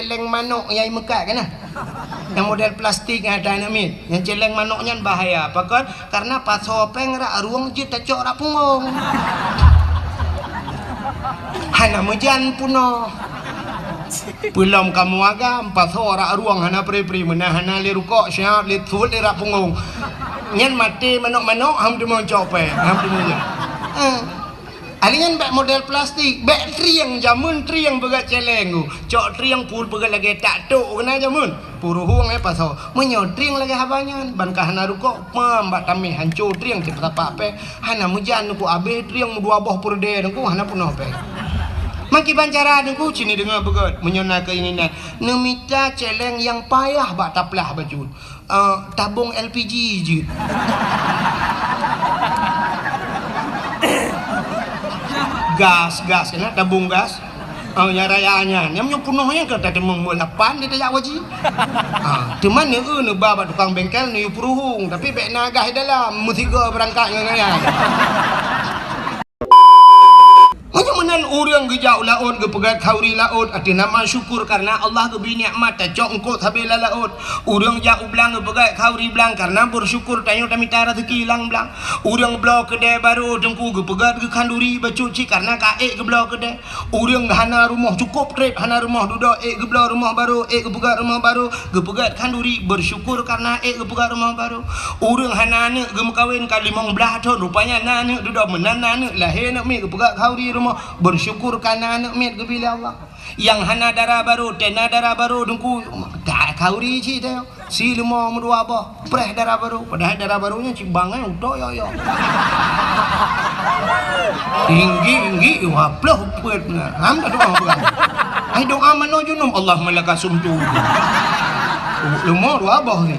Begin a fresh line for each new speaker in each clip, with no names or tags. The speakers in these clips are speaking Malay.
celeng manuk yang mekat kan? Yang model plastik yang ada namit. Yang celeng manuknya bahaya. Apa kan? Karena pas sopeng rak ruang je tacok rak punggung. Hana mujan puno. Belum kamu agam pas rak ruang hana pri menahana li rukuk syah li thul li rak punggung. Nyan mati manuk-manuk ham tu mau cope. Ham tu mau. Alingan bak model plastik, bak triang jamun triang begat celeng tu. Cok triang pul begat lagi tak tok kena jamun. Puru huang pasal. Menyo triang lagi habanya. Bankah hana rukuk pam bak tamih hancur triang cepat apa pe. Hana mujan ku abe triang dua boh purde ku hana punah pe. Maki bancara ku cini dengar begat menyona keinginan. Nemita celeng yang payah bak taplah baju. Tabung LPG je. gas kena tabung gas yang rayanya yang punohnya ke tadi mengmulapan dia tak wajib cuman ni baba tukang bengkel ni peruhung tapi bek nagah dalam mutiga berangkat dengan macam mana orang gejau laut gepegat khauri laut ada nama syukur karena Allah geberi nikmat cok engkau habila laut orang jauh belang gepegat khauri belang karena bersyukur tanya tamita rezeki hilang belang orang belau kedai baru dengku gepegat ke kanduri bacuci karena kaek ke belau kedai orang hana rumah cukup trip hana rumah duduk ke belau rumah baru gepegat rumah baru gepegat kanduri bersyukur karena gepegat rumah baru orang hana anak gemekawin kali mong belah tahun rupanya anak duduk menana anak lahir nak mi gepegat khauri rumah bersyukur karena anak mit gebila Allah yang hana darah baru tena darah baru dengku tak kauri ci teh si lima dua bah preh darah baru padahal darah barunya cimbangan udah yo tinggi waplah pet ham tak doa bukan ai doa mano junum Allah malaka sumtu lima dua bah ni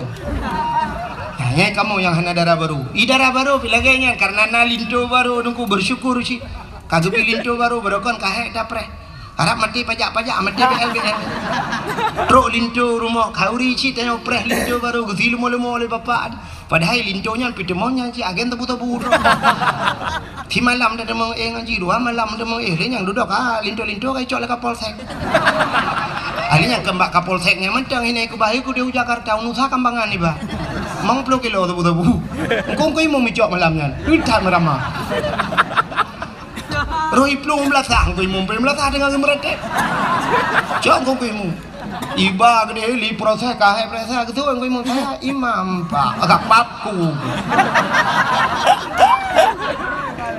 hanya kamu yang hana darah baru darah baru pilaganya karena nalinto baru dengku bersyukur ci kagak pilih tu baru berokon kahek dapre harap mati pajak mati BLBL truk lintu rumah kauri ci tanya preh lintu baru gezi lemo oleh bapak padahal lintunya pitemonya ci agen tebu di malam dah demong ngaji dua malam demong yang duduk lintu kai cok le kapolsek alinya kembak kapolseknya mentang ini ku bahi ku di Jakarta unusa kambangan ni ba mang 10 kilo tebu engkau mau micok malamnya udah merama Roy plung belasang kau imum belasang dengan mereka. Jangan kau imum. Iba gede li proses kahai proses gitu kau imum saya imam pak agak paku.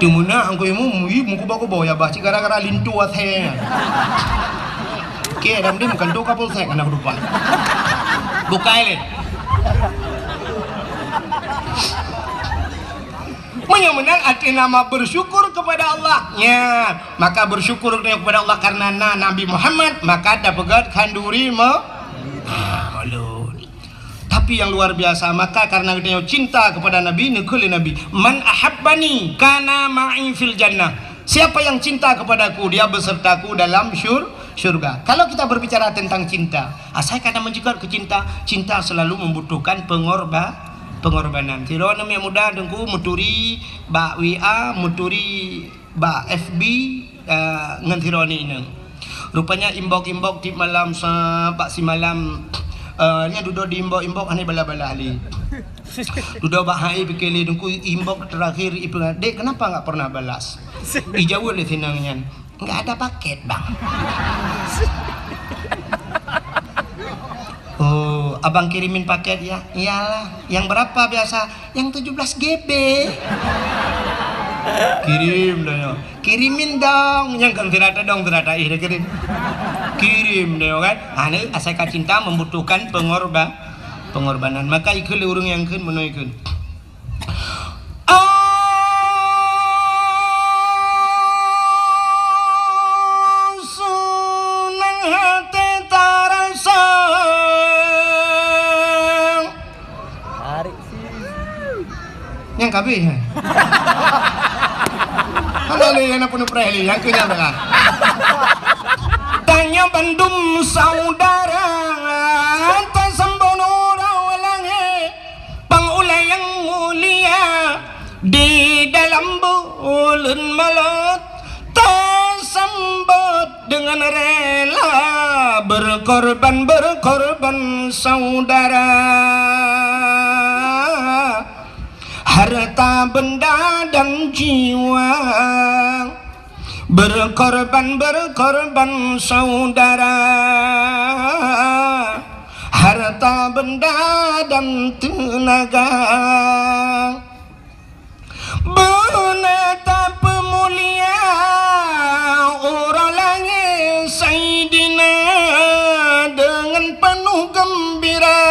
Dimana kau imum muku baku bawa ya baci gara-gara lintu aseng. Oke, dalam dia bukan doa kapal saya anak lupa. Bukai le. Menang arti nama bersyukur kepada Allahnya maka bersyukur kepada Allah karena Nabi Muhammad maka dapat kanduri malu tapi yang luar biasa maka karena dia cinta kepada Nabi nekul Nabi man ahabbani kana ma'i fil jannah siapa yang cinta kepadaku dia besertaku dalam syurga kalau kita berbicara tentang cinta saya kadang menjadi kecinta cinta selalu membutuhkan pengorbanan. Tiro namanya muda dengku muturi ba WA muturi ba FB ngan tiro ni ini. Rupanya imbok di malam pak si malam nya duduk di imbok ane bala-bala ali. Duduk ba hai pikeli dengku imbok terakhir ibu dek kenapa enggak pernah balas? Dijawab le sinangnya. Enggak ada paket, Bang. Oh, abang kirimin paket ya? Iyalah. Yang berapa biasa? Yang 17 GB. Kirim dong. Kirimin dong. Yang kan ternyata kirim. Kirim dong kan. Ane asal cinta membutuhkan pengorbanan. Maka ikut urung yang kan menuikun. Yang kabeh. Halo yang pun preli yang kenyang dengan. Tanya bandum saudara tasambono rawalange pangulay yang mulia di dalam bulan malam tersambut dengan rela berkorban saudara, harta benda dan jiwa. Berkorban saudara, harta benda dan tenaga. Betapa mulia orang langit Sayyidina dengan penuh gembira,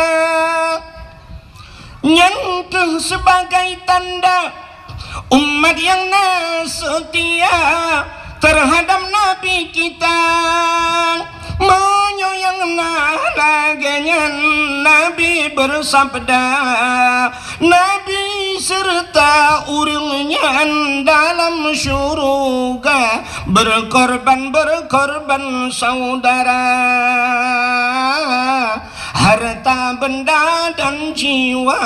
nyentuh sebagai tanda umat yang setia terhadap Nabi kita, menyoyang laganya. Nabi bersabda, Nabi serta urungnya dalam syurga. Berkorban saudara, harta benda dan jiwa.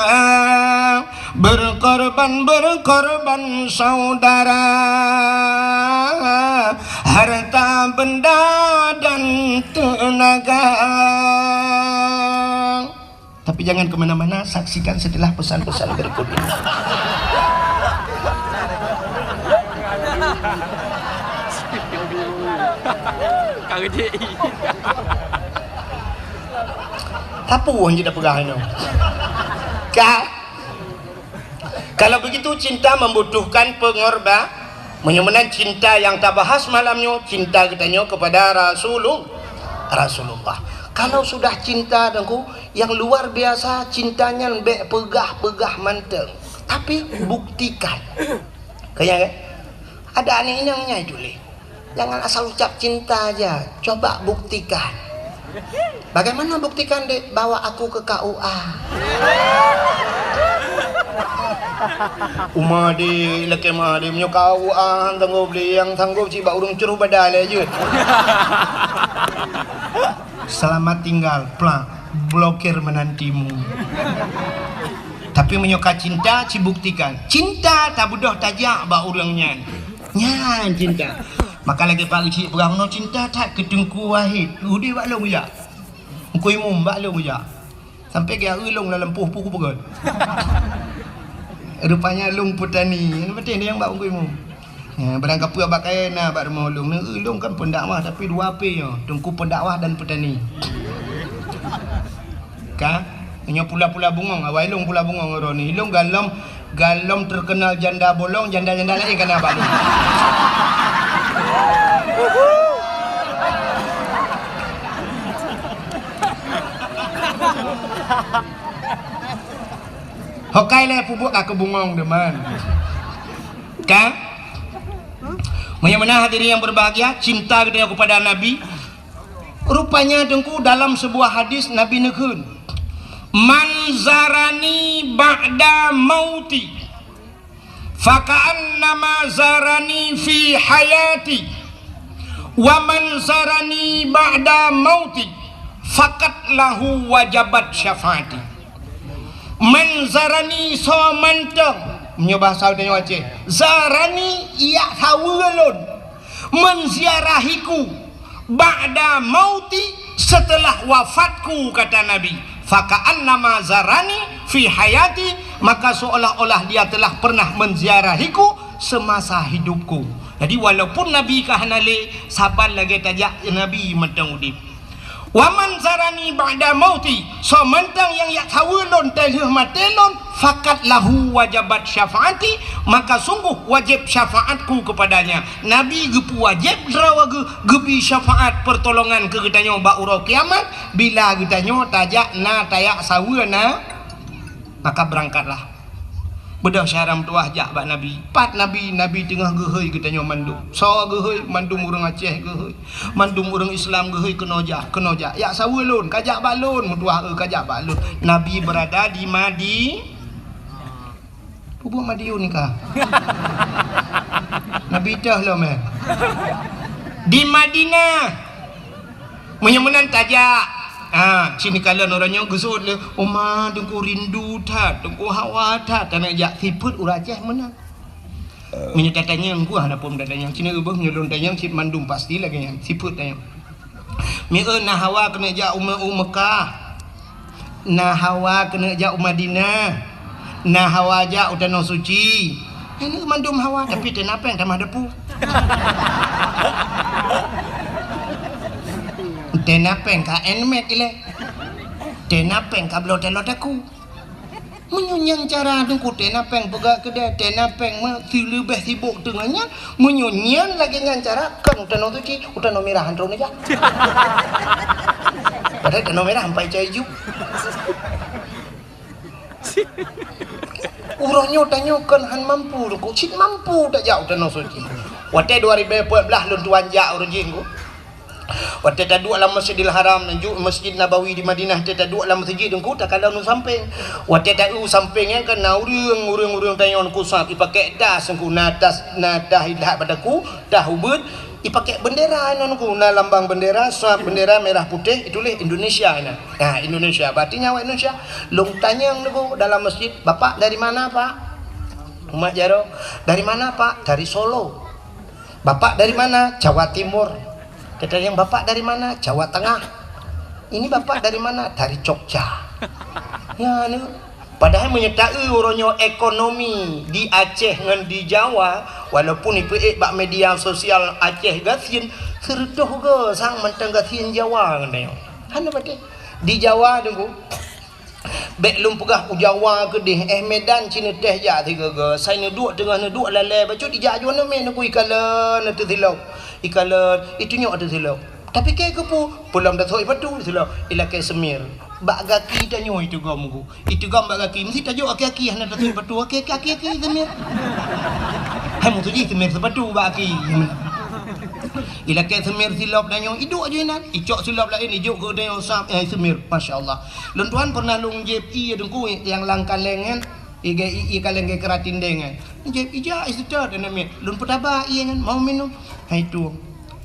Berkorban saudara, harta benda dan tenaga. Tapi jangan kemana-mana, saksikan setelah pesan-pesan berikut ini. Apa yang tidak pegang ini? Kalau begitu cinta membutuhkan pengorban. Menyemenan cinta yang tak bahas malamnya, cinta katanya kepada Rasulullah. Kalau sudah cinta dengku yang luar biasa, cintanya lebih pegah manteng. Tapi buktikan. Kayak ada aneh-anehnya itu le. Jangan asal ucap cinta aja, coba buktikan. Bagaimana buktikan, Dek? Bawa aku ke KUA. Umadi laki madi menyo KUA tanggup beli yang tanggup ciba urung curuh badal aja. Selamat tinggal, plak, blokir menantimu. Tapi menyoka cinta, cibuktikan. Cinta tak budoh tajak bak urangnya. Nyan cinta. Maka lagi pak cik perang no cinta tak ketengku wahid. Udi bak long ya. Engkau imum bak long ya. Sampai ke ulung dalam puh-puh pegon. Rupanya long petani. Ini betul dia yang bak engkau imum. Ya, barang kapu abak kaya na bak rumah ulung. Ulung kan pendakwah tapi dua api ya. Tungku pendakwah dan petani. Ka? Hanya pula-pula bungong. Awal ilung pula bungong orang ni. Ilung galom terkenal janda bolong, janda-janda lain kan abak lu. Hokai le pupuk aku bungong deman. Kan? Bagaimana hadirin yang berbahagia, cinta kita kepada Nabi. Rupanya dengku dalam sebuah hadis Nabi nekun, man zarani ba'da mauti faka'annama zarani fi hayati wa man zarani ba'da mauti fakat lahu wajabat syafaati. Man zarani so manteng menyebah saudanya Aceh. Zarani ia hawulun menziarahiku ba'da mauti setelah wafatku, kata Nabi. Faka'annama zarani fi hayati, maka seolah-olah dia telah pernah menziarahiku semasa hidupku. Jadi walaupun Nabi kahanale sabar lagi tajak Nabi mentang udip. Waman zarani ba'da mauti, so mentang yang yak hawulun telih matelon fakat lahu wajabat syafaati, maka sungguh wajib syafaatku kepadanya. Nabi gepu wajib rawa gebi syafaat pertolongan ke getanya ba uro kiamat bila getanya tajak na tayak sawuna, maka berangkatlah. Bedah syaram tuah jak bak Nabi. Pat Nabi tengah gehoi getanya mandum. So gehoi mandum urang Aceh gehoi. Mandum urang Islam gehoi kenojah. Ya sawulun kajak balun mutuah kajak balun. Nabi berada di Pupuk Madiun ni kah? Nabi dah lah man. Di Madinah. Menyemenan tajak. Sini kalian orangnya gesut le. Oma dengku rindu tak, dengku hawa tak. Tanah jak siput uraceh menang. Menyetatanya engku ada pun datanya. Sini ubah menyelon tanya sip mandum pasti lagi yang siput tanya. Nah Hawa kena jak Mekah. Nah Hawa kena jak Madinah. Nah Hawa jak tanah suci. Ini mandum Hawa tapi kenapa yang tamah depu? Kenapa yang ka enmet ile? Kenapa yang ka blot-lot aku? Menyunyang cara dengku tenapeng pegak kedai tenapeng mah silebeh sibuk dengannya menyunyang lagi dengan cara kan udah suci udah merah handron aja padahal udah merah sampai hijau urangnya tanya kan han mampu aku cik mampu tak jauh udah suci waktu 2014 lun tuan jak urang jinggu waktu tadi dalam Masjidil Haram dan juga Masjid Nabawi di Madinah tadi dalam masjid dengku tak kalau nu samping waktu tadi sampingnya kan urang tanya ku sap dipakai das engku natas nadah hilah padaku dah ubud dipakai bendera nonku na lambang bendera sap bendera merah putih itulah Indonesia nah Indonesia berarti nyawa Indonesia long tanya engku dalam masjid bapak dari mana pak Umat Jaro dari mana pak dari Solo bapak dari mana Jawa Timur kata yang bapak dari mana Jawa Tengah ini bapak dari mana dari Jogja ya ni padahal menyertai orangnya ekonomi di Aceh dengan di Jawa walaupun ipe bak media sosial Aceh gasin serdoh ke sang mentang gasin Jawa katanya hana pati di Jawa tunggu bek lum pegah Jawa ke deh Medan Cina teh ja tiga ke saya duduk tengah duduk lalai baca di jajuan men aku ikalan tu silau ikalan itunya ada silau tapi kayak kepu pulang dah soi patu silau ila kayak semir bak gaki tanyo itu gamku itu gam bak gaki mesti tajuk aki-aki hana dah soi patu aki semir hamu tu ji semir sepatu bak aki ila kayak semir silap tanyo iduk aja nak icok silap lain ijuk ke tanyo sap semir masya-Allah lun tuan pernah lung jep dengku yang langkan lengan i kaleng ke keratin dengan jep ija istad namanya lun petaba kan mau minum itu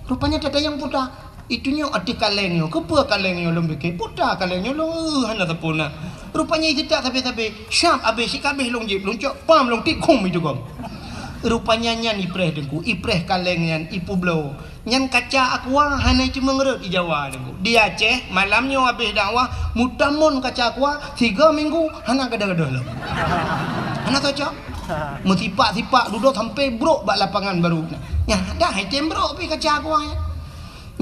rupanya tata yang puta itunya ati kalengnya kepa kalengnya lembek puta kalengnya lo hana tapuna rupanya itu tak sampai syam habis si kabeh long jep loncok pam long tikum itu gom rupanya nyan ipreh dengku ipreh kaleng nyan ipu blow nyan kaca aqua hana cuma ngerut di Jawa dengku di Aceh malamnya habis dakwah mutamun kaca aqua 3 minggu hana gada-gada lah hana cocok mesipak-sipak duduk sampai bro bak lapangan baru ya dah item bro pi kaca aqua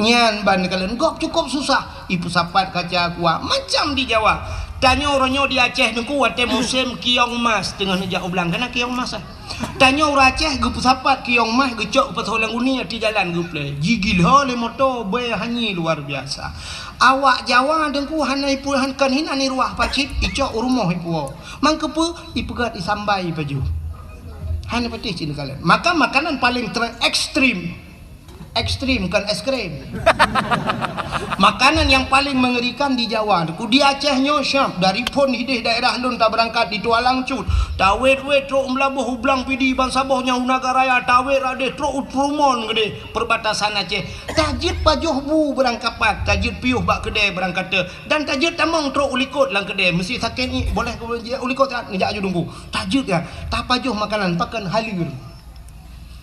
nyan ban kalian gok cukup susah ipu sapat kaca aqua macam di Jawa tanya orangnya di Aceh dengku waktu musim kiong mas tengah nejak ublang kena kiong mas tanya orang Aceh gupu sapat kiong mas gecok pas orang uni di jalan guple gigil hole motor be hanyi luar biasa awak Jawa dengku hanai puluhan kan hina ni ruah pacit icok rumah ipu mangkepu ipegat isambai baju hana patih cina kalian maka makanan paling ekstrim kan es krim makanan yang paling mengerikan di Jawa di Acehnya syam dari pun hidih daerah lun tak berangkat di Tualang Cut tawet truk melabuh hublang pidi bang sabohnya Unaga Raya tawet radeh truk utrumon gede perbatasan Aceh tajid pajuh bu berangkapat tajid piuh bak kedai berangkat dan tajid tamang truk ulikot lang kedai mesti sakit ni boleh ulikot ngejak aju dungku tajid ya tak pajuh makanan pakan halir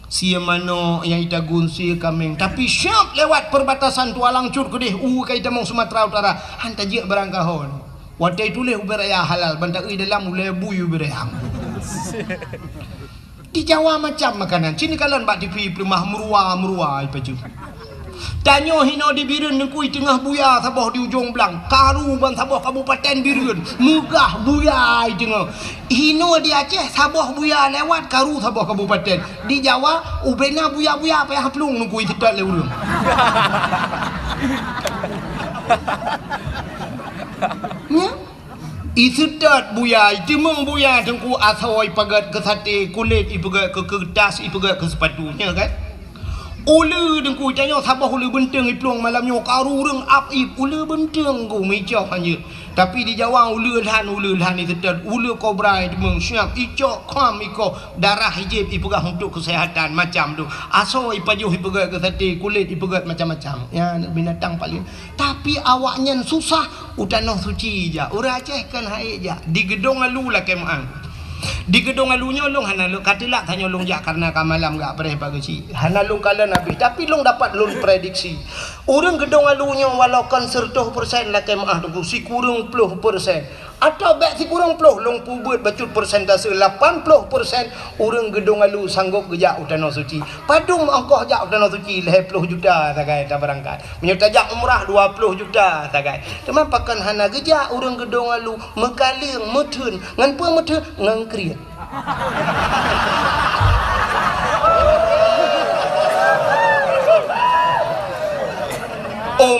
sia mano yang ita gunsi kameng tapi syap lewat perbatasan Tualang Cut kedih kai tamang Sumatera Utara hanta je berangkahon wadai tuleh uberaya halal bantak dalam uleh buyu berehang di Jawa macam makanan sini kalian bak TV rumah merua ipaju tanyo hino di Birun nekui tengah buya saboh di ujung belang karu bang saboh kabupaten Birun mugah buya tengah hino di Aceh saboh buya lewat karu saboh kabupaten di Jawa ubena buya apa yang haplung nekui tidak lewat Isudat buya, timung buya tengku asoi pagat ke sate kulit ipagat ke kertas ipagat ke sepatunya kan ule dengku tanya sabah ule benteng iplong malamnya karu reng ap ule benteng ku micok hanya tapi di Jawa ule lhan itu dan ule kobra demeng syap icok kham iko darah hijab ipegang untuk kesehatan macam tu aso ipajuh ipegat ke sate kulit ipegat macam-macam ya binatang paling tapi awaknya susah utanah suci ja ura Aceh kan haik ja di gedong alu lah kemang Di gedung alunya long hana lu katilah tanya long jak karena kamalam gak pernah pagi hana long kala nabi tapi long dapat long prediksi urang gedung alunya walau kan 100% lah kemah tu si kurang 10% atau baik si kurang 10 long pubut bacut persentase 80% urang gedung alu sanggup gejak utana suci padum angkoh jak utana suci leh 10 juta tagai tak berangkat menyetajak umrah 20 juta tagai teman pakan hana gejak urang gedung alu mekaling metun ngan puang metun ngan kriat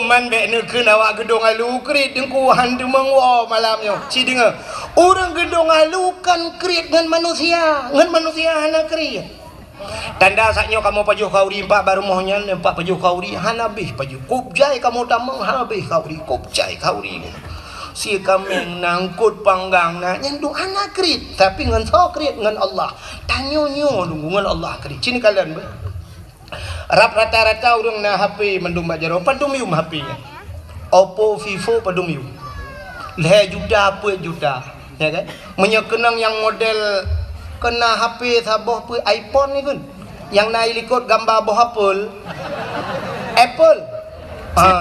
man bek nekeun awak gedung alu krit dengku hantu mengwo malamnya si dengar orang gedung alu kan krit dengan manusia hana krit tanda saknya kamu pajuh kauri 4 baru mohnya 4 pajuh kauri hana bih pajuh kupjai kamu tamang hana bih kauri kupjai kauri si kami nangkut panggang na nyendu hana krit tapi ngan so krit ngan Allah tanyo nyo ngan Allah krit sini kalian be rap rata-rata orang na HP mendum bajaro padum yum HP nya Oppo Vivo padum yum leh juta apa juta ya kan menyekenang yang model kena HP sabah pe iPhone ni kan yang naik likut gambar buah Apple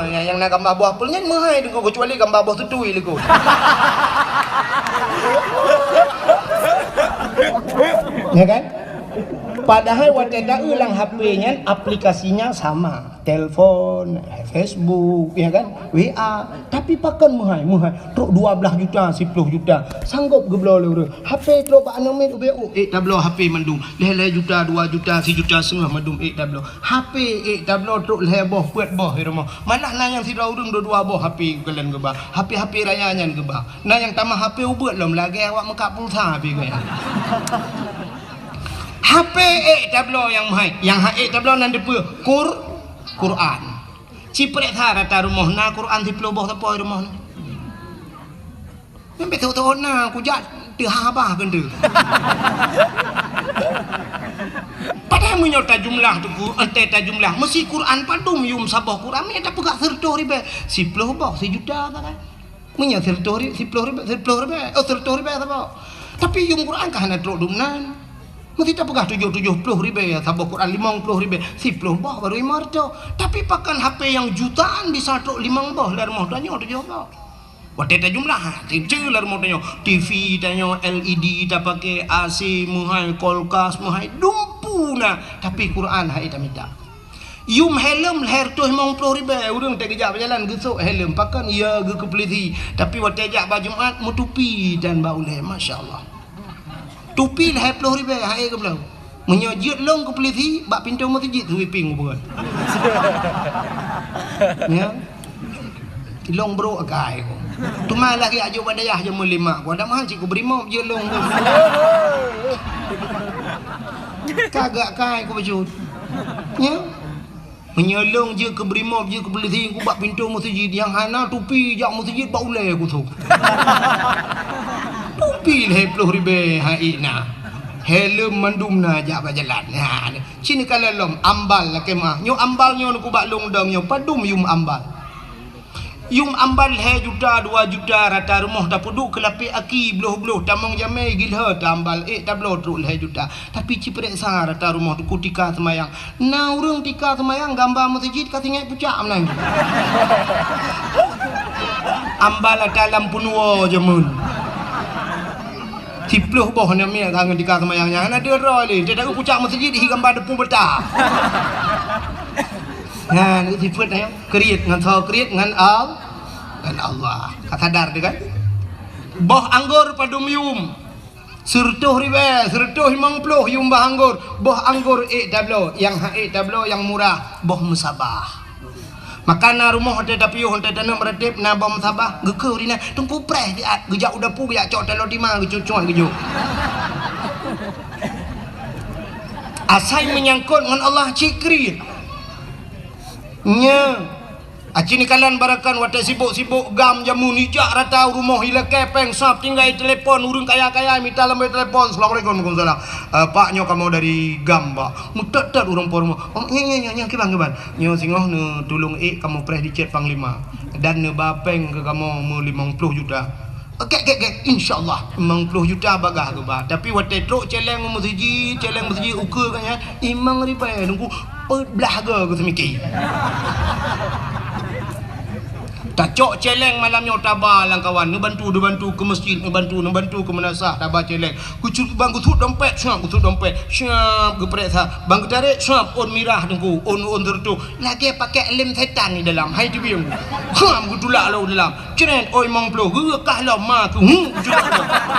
yang nak gambar buah Apple nya mahal dengan kecuali gambar buah tutui likut ya kan padahal wadah ulang HP-nya aplikasinya sama telepon Facebook ya kan WA tapi pakan muhai truk 12 juta 10 juta sanggup geblo le HP truk pak nomit UBU tablo HP mendung leh juta 2 juta 1 juta setengah mendung tablo HP tablo truk leh boh puat boh rumah malah na yang sira urang dua boh HP kalian gebah HP rayanya gebah na yang tambah HP ubet lom lagi awak mekak pulsa HP gaya HP tablo yang mahal yang tablo nan depe Quran ciprek tha rata rumah na Quran di peloboh tapoi rumah na membe tu na ku jak teu habah kan tu padahal menyota jumlah tu ente ta jumlah mesti Quran padum yum sabah Quran me tak pegak serto ribe 10 bah 1 juta kan menya serto ri 10 ribe oh serto ribe tapi yum Quran kah na truk dumnan mesti tak pegah 70 ribu ya sabah Quran 50 ribu 10 bah baru imarto tapi pakan HP yang jutaan bisa truk 5 bah lar moh tanya 7 bah Wateta jumlah kecil lah remote-nya. TV tanya LED tak pakai AC muhai kulkas muhai dumpu na tapi Quran hai tak minta. Yum helm leher tu 50 ribu urang tak kejap berjalan gesuk helm pakan ya ge kepeliti tapi waktu ajak baju Jumaat mu tupi dan bau leh masya-Allah. Tupi leher 10 ribu hai ke belau. Menyojit long kepeliti bak pintu masjid sweeping bukan. Ya. Long bro agai ko. Tu malah ke ajo badayah je mulima. Ko ada mahal cikgu berimo je long. Kagak kai ko bajut. Ya. Menyolong je ke berimo je ke belisi ku bak pintu masjid yang hana tupi jak masjid bau le ku tu. Tupi le 10 ribu haina. Helm mandumna jak berjalan. Ha. Sini kalau lom ambal lah kemah. Nyo ambal nyo ku bak long dong nyo padum yum ambal. Yung ambal he juta 2 juta rata rumah dah puduk kelapi aki beluh-beluh tamang jamai gilha tambal tablo truk he juta tapi ciprek sa rata rumah tu kutika semayang na urang tika semayang gambar masjid katingai pucak menang ambal dalam punwo jemun tipluh boh namanya kangen tika semayangnya ana dia role dia dak pucak masjid hi gambar depu betah nah ni sifat nya kriit ngan so kriit ngan Allah kadar dia kan boh anggur padum yum sertuh ribe sertuh 50 yum bah anggur boh anggur tablo yang tablo yang murah boh musabah makana rumah ada tapi honte tanam beradip na boh musabah gekeu rina tungku preh dia gejak udah pu ya cok telo dimang gecucuan gejuk asai menyangkut dengan Allah cikrit nya acini kalian barakan wate sibuk-sibuk gam jamu nijak rata rumah hila kepeng sap tinggal telepon urang kaya-kaya minta lambai telepon assalamualaikum waalaikumsalam paknya kamu dari gam pak mutet-tet urang por rumah nya kibang nyo singoh ne tulung kamu preh di chat panglima dan ne bapeng ke kamu 50 juta InsyaAllah 50 juta bagah ke bah. Tapi waktu truk celeng masjid ukur kan ya imang ribai nunggu belah ke semikir tak cok celeng malamnya tabah lang kawan nu bantu ke masjid nu bantu ke menasah tabah celeng kucur bang kutut dompet syap geprek sah bang tarik syap on mirah dengku on tertu lagi pakai lem setan ni dalam hai tu biang kham gutulak lo dalam ceren oi mong plo gekah lo ma ku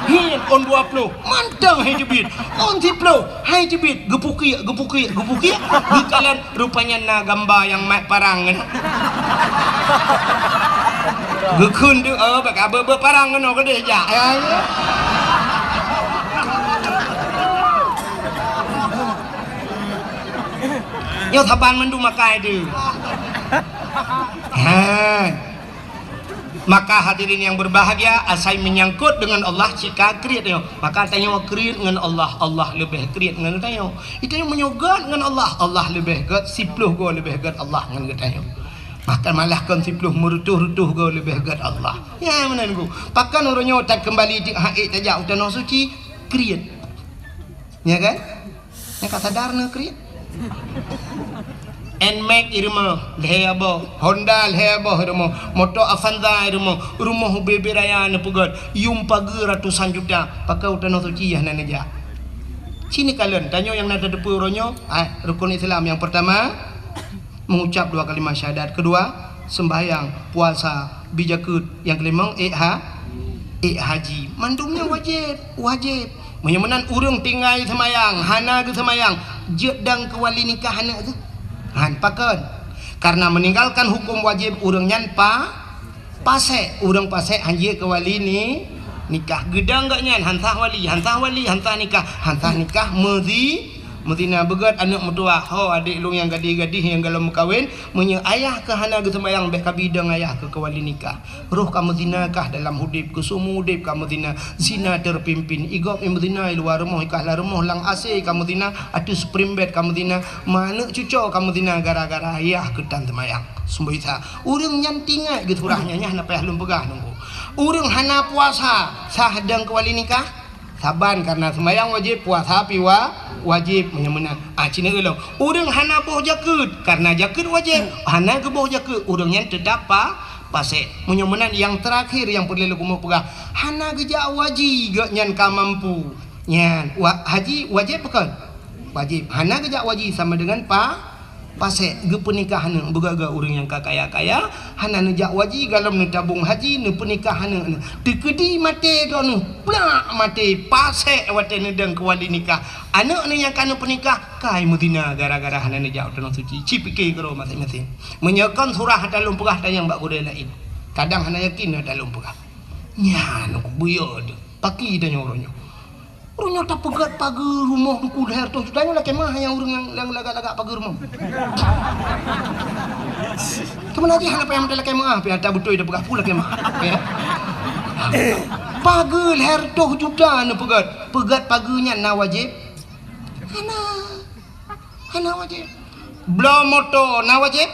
hin on 20 mantang hai tu bit on 10 hai tu bit gepuki gekalan rupanya na gambar yang mat parang kan gekun tu bakal berparang kan ke dia jak yo taban mandu makai tu maka hadirin yang berbahagia asai menyangkut dengan Allah jika kriat yo maka tanya kriat dengan Allah lebih kriat dengan tanya itu yang menyogat dengan Allah lebih gat 10 go lebih gat Allah dengan tanya maka malah kan 10 merutuh-rutuh go lebih gat Allah ya mana ku pakan orangnya tak kembali di haid tajak utano suci kriat ya kan yang kata darna kriat Nmax irma lehabo Honda lehabo irma motor Avanza irma rumah bebe raya na pugad yung pagi ratusan juta pakai utano suci ya nanaja sini kalian tanya yang nada depu ronyo rukun Islam yang pertama mengucap 2 kalimat syahadat, kedua sembahyang puasa bijakut, yang kelima haji mandumnya wajib menyemenan urung tinggal semayang hana ke semayang jedang ke wali nikah hana tu pakan karena meninggalkan hukum wajib urang nyan pasek urang pasek hanji ke wali ni nikah gedang gak nyan hantah wali hantah nikah Mudina begat anak mertua ho adik lu yang gadis-gadis yang galau kawin menye ayah ke hana ke sembayang beh kabidang ayah ke wali nikah roh kamu zinakah dalam hudip ke sumu hudip kamu zina zina terpimpin igop imdina luar rumah ikahlah rumah lang ase kamu zina atu spring bed kamu zina mana cucok kamu zina gara-gara ayah ke tan sembayang sumbaita urang nyantingai gitu urahnya nya na payah lum pegah nunggu urang hana puasa sahdang ke wali nikah saban karena sembahyang wajib puasa piwa wajib menyemenan cina gelau urang hana boh jakut karena jakut wajib hana ke boh jakut urangnya tetap pasek menyemenan yang terakhir yang perlu lu mau pegang hana gejak wajib gak nyan ka mampu nyan haji wajib bukan wajib hana gejak wajib sama dengan pasek ge pernikahan begaga urang yang kaya hana nejak wajib galam nu tabung haji nu pernikahan dekedi mate dono plak mate pasek wate nedang ke wali nikah anak ni yang kana pernikah kai Madinah gara-gara hana nejak tanah suci cipike kero masing-masing menyekan surah dalam pegah tayang bak gode lain kadang hana yakin dalam pegah nya nu buyod paki dan nyoronyo urang tak pegat pagar rumah ku leher tu tanya lah kemah yang urang yang lagak-lagak pagar rumah kemana aja hana payah mendela kemah pi ada betul ida pegah pula kemah ya pagar leher tu juta nu pegat pagarnya na wajib hana wajib bela motor na wajib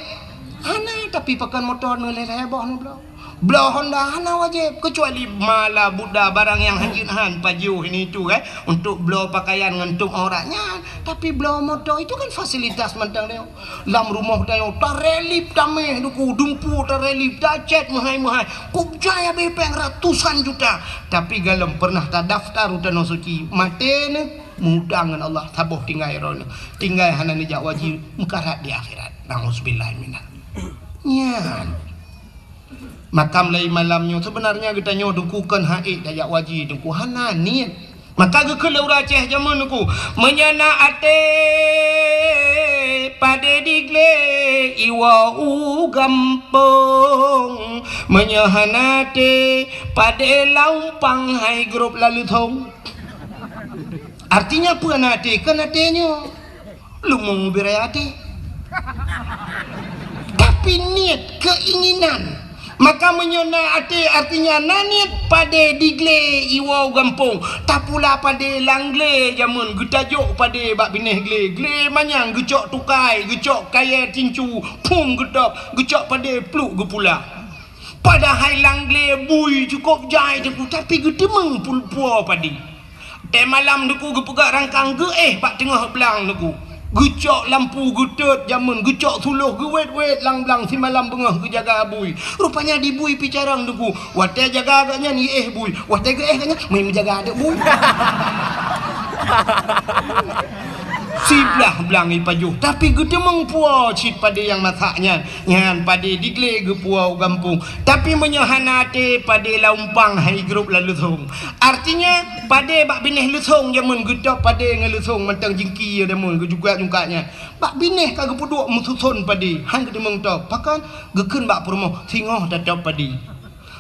hana tapi pakan motor nu leher boh nu bela Honda hana wajib kecuali mala buddha barang yang hanjin pajuh ini itu kan untuk bela pakaian ngentung orangnya tapi bela motor itu kan fasilitas mentang dia lam rumah dia tarelip tameh duku dumpu tarelip dacet mahai kubjaya bepeng ratusan juta tapi galam pernah tak daftar utano suci matene mudangan Allah tabuh tinggal rono tinggal hana nijak wajib mukarat di akhirat nauzubillah minal nyan makam lai malamnya sebenarnya kita nyo dukukan haid dayak wajib duku hana niat maka ke kelaura ceh zaman duku menyana ate pade digle iwa u gampong menyahanate pade laupang hai grup lalu thong artinya apa nate kan atenya lu mau berayati tapi niat keinginan maka menyona artinya nanit pada digle iwau gampung tak pula pada langle jamun getajuk pada bak bineh gle manyang gecok tukai gecok kaya tincu pum gedap gecok pada pluk gepula Padahal lang lebui cukup jai deku tapi gedemeng pulpua padi. Teh malam deku gepegak rangkang ge pak tengah belang deku. Gecok lampu getut jamun gecok suluh ge wet lang-lang si malam bengah ge jaga abui. Rupanya di bui picarang deku. Wate jaga agaknya ni bui. Wate ge agaknya main menjaga adek bui. Siblah belangi pajuh tapi gedemeng puau cit pada yang mataknya nyan pada digle ge puau gampung tapi menyahanate pada laumpang hai grup lalu thong artinya pada bak bineh lusong jamun gedok pada ngelusong mentang jingki ada mun ge juga jungkanya bak bineh kagak puduk mususon pada hang gedemeng to pakan gekeun bak promo singoh dadap pada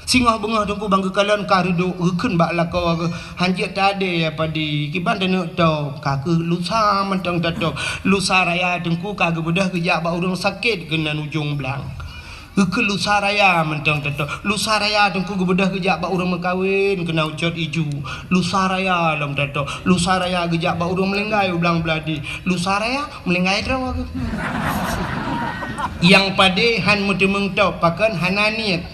Singah bengah tungku bangga kalan karido reken bak lakau hanjit tade apa di kiban denek tau kake lusa mentang tato lusa raya tungku kage bedah kejak bak urang sakit kena ujung belang ke lusa raya mentang tato lusa raya tungku bedah kejak bak urang mekawin kena ucot iju lusa raya lam tato lusa raya kejak bak urang melenggai belang beladi lusa raya melenggai draw yang pade han mudemeng tau pakan hananiat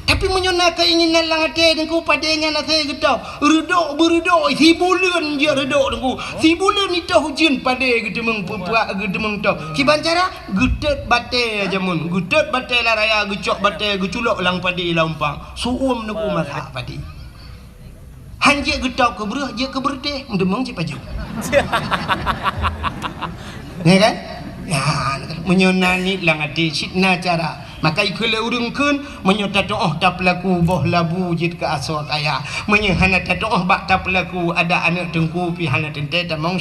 tapi menyona keinginan lang hati dengku padanya nak saya gedau redok beredok si bulan je redok dengku si bulan ni tau hujan pada gedemeng puak gedemeng tau kiban cara gedet bate aja mun gedet bate lah raya gecok bate geculok lang padi laumpang suum dengku masak padi hanje gedau ke berah je ke berdeh demeng je paju ya kan ya menyona ni lang hati sitna cara maka ikula urungkeun menyota doa tak pelaku boh labu jid ke aswa kaya menyehana doa bak tak pelaku ada anak tengku pi hana tente tamong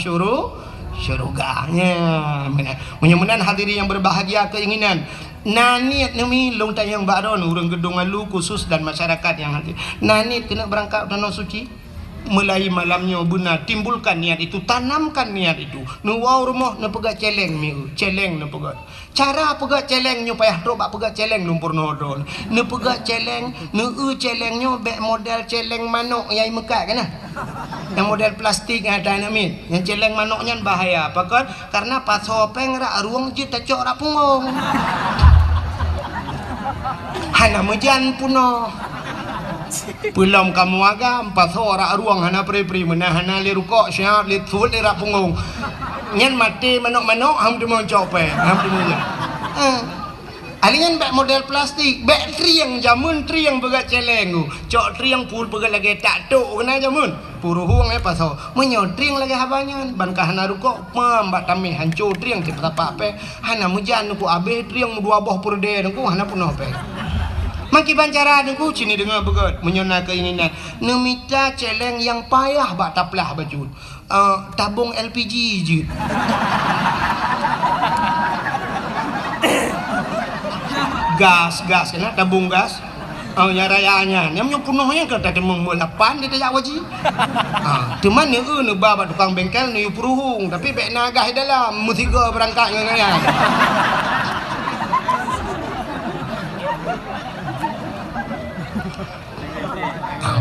syuruganya menyemenan hadiri yang berbahagia keinginan nanit nemi long tayang baron urang gedung alu khusus dan masyarakat yang hadir nanit kena berangkat danau suci mulai malamnya benar timbulkan niat itu tanamkan niat itu nuwau rumah na pegat celeng mi celeng na pegat cara pegat celeng nyo payah ro bak pegat celeng lumpur nodon na pegat celeng na celeng nyo bek model celeng manok yang mekat kana yang model plastik ada nak min yang celeng manoknya bahaya pakon karena pas sopeng rak ruang je tacok rak punggung hana mejan puno belum kamu agam pas ora ruang hana pri menahan ali rukuk syab li thul li rak punggung nyen mati manok-manok ham demo cope ham demo alingan bek model plastik bek triang jamun triang begat celeng cok triang pul begat lagi tak tok kena jamun puruhung pas menyo triang lagi habanya ban ka hana rukuk pam bak tamih hancur triang ti apa pe hana mujan ku abe triang dua boh purde ku hana punoh pe Maki bancara dengku cini dengar begot menyona keinginan nemita celeng yang payah bak taplah baju tabung LPG je gas kena tabung gas nya rayanya nyamnya punohnya kata demeng mulapan dia tak waji teman ni ne baba tukang bengkel ni puruhung tapi bek nagah dalam mutiga berangkat ngaya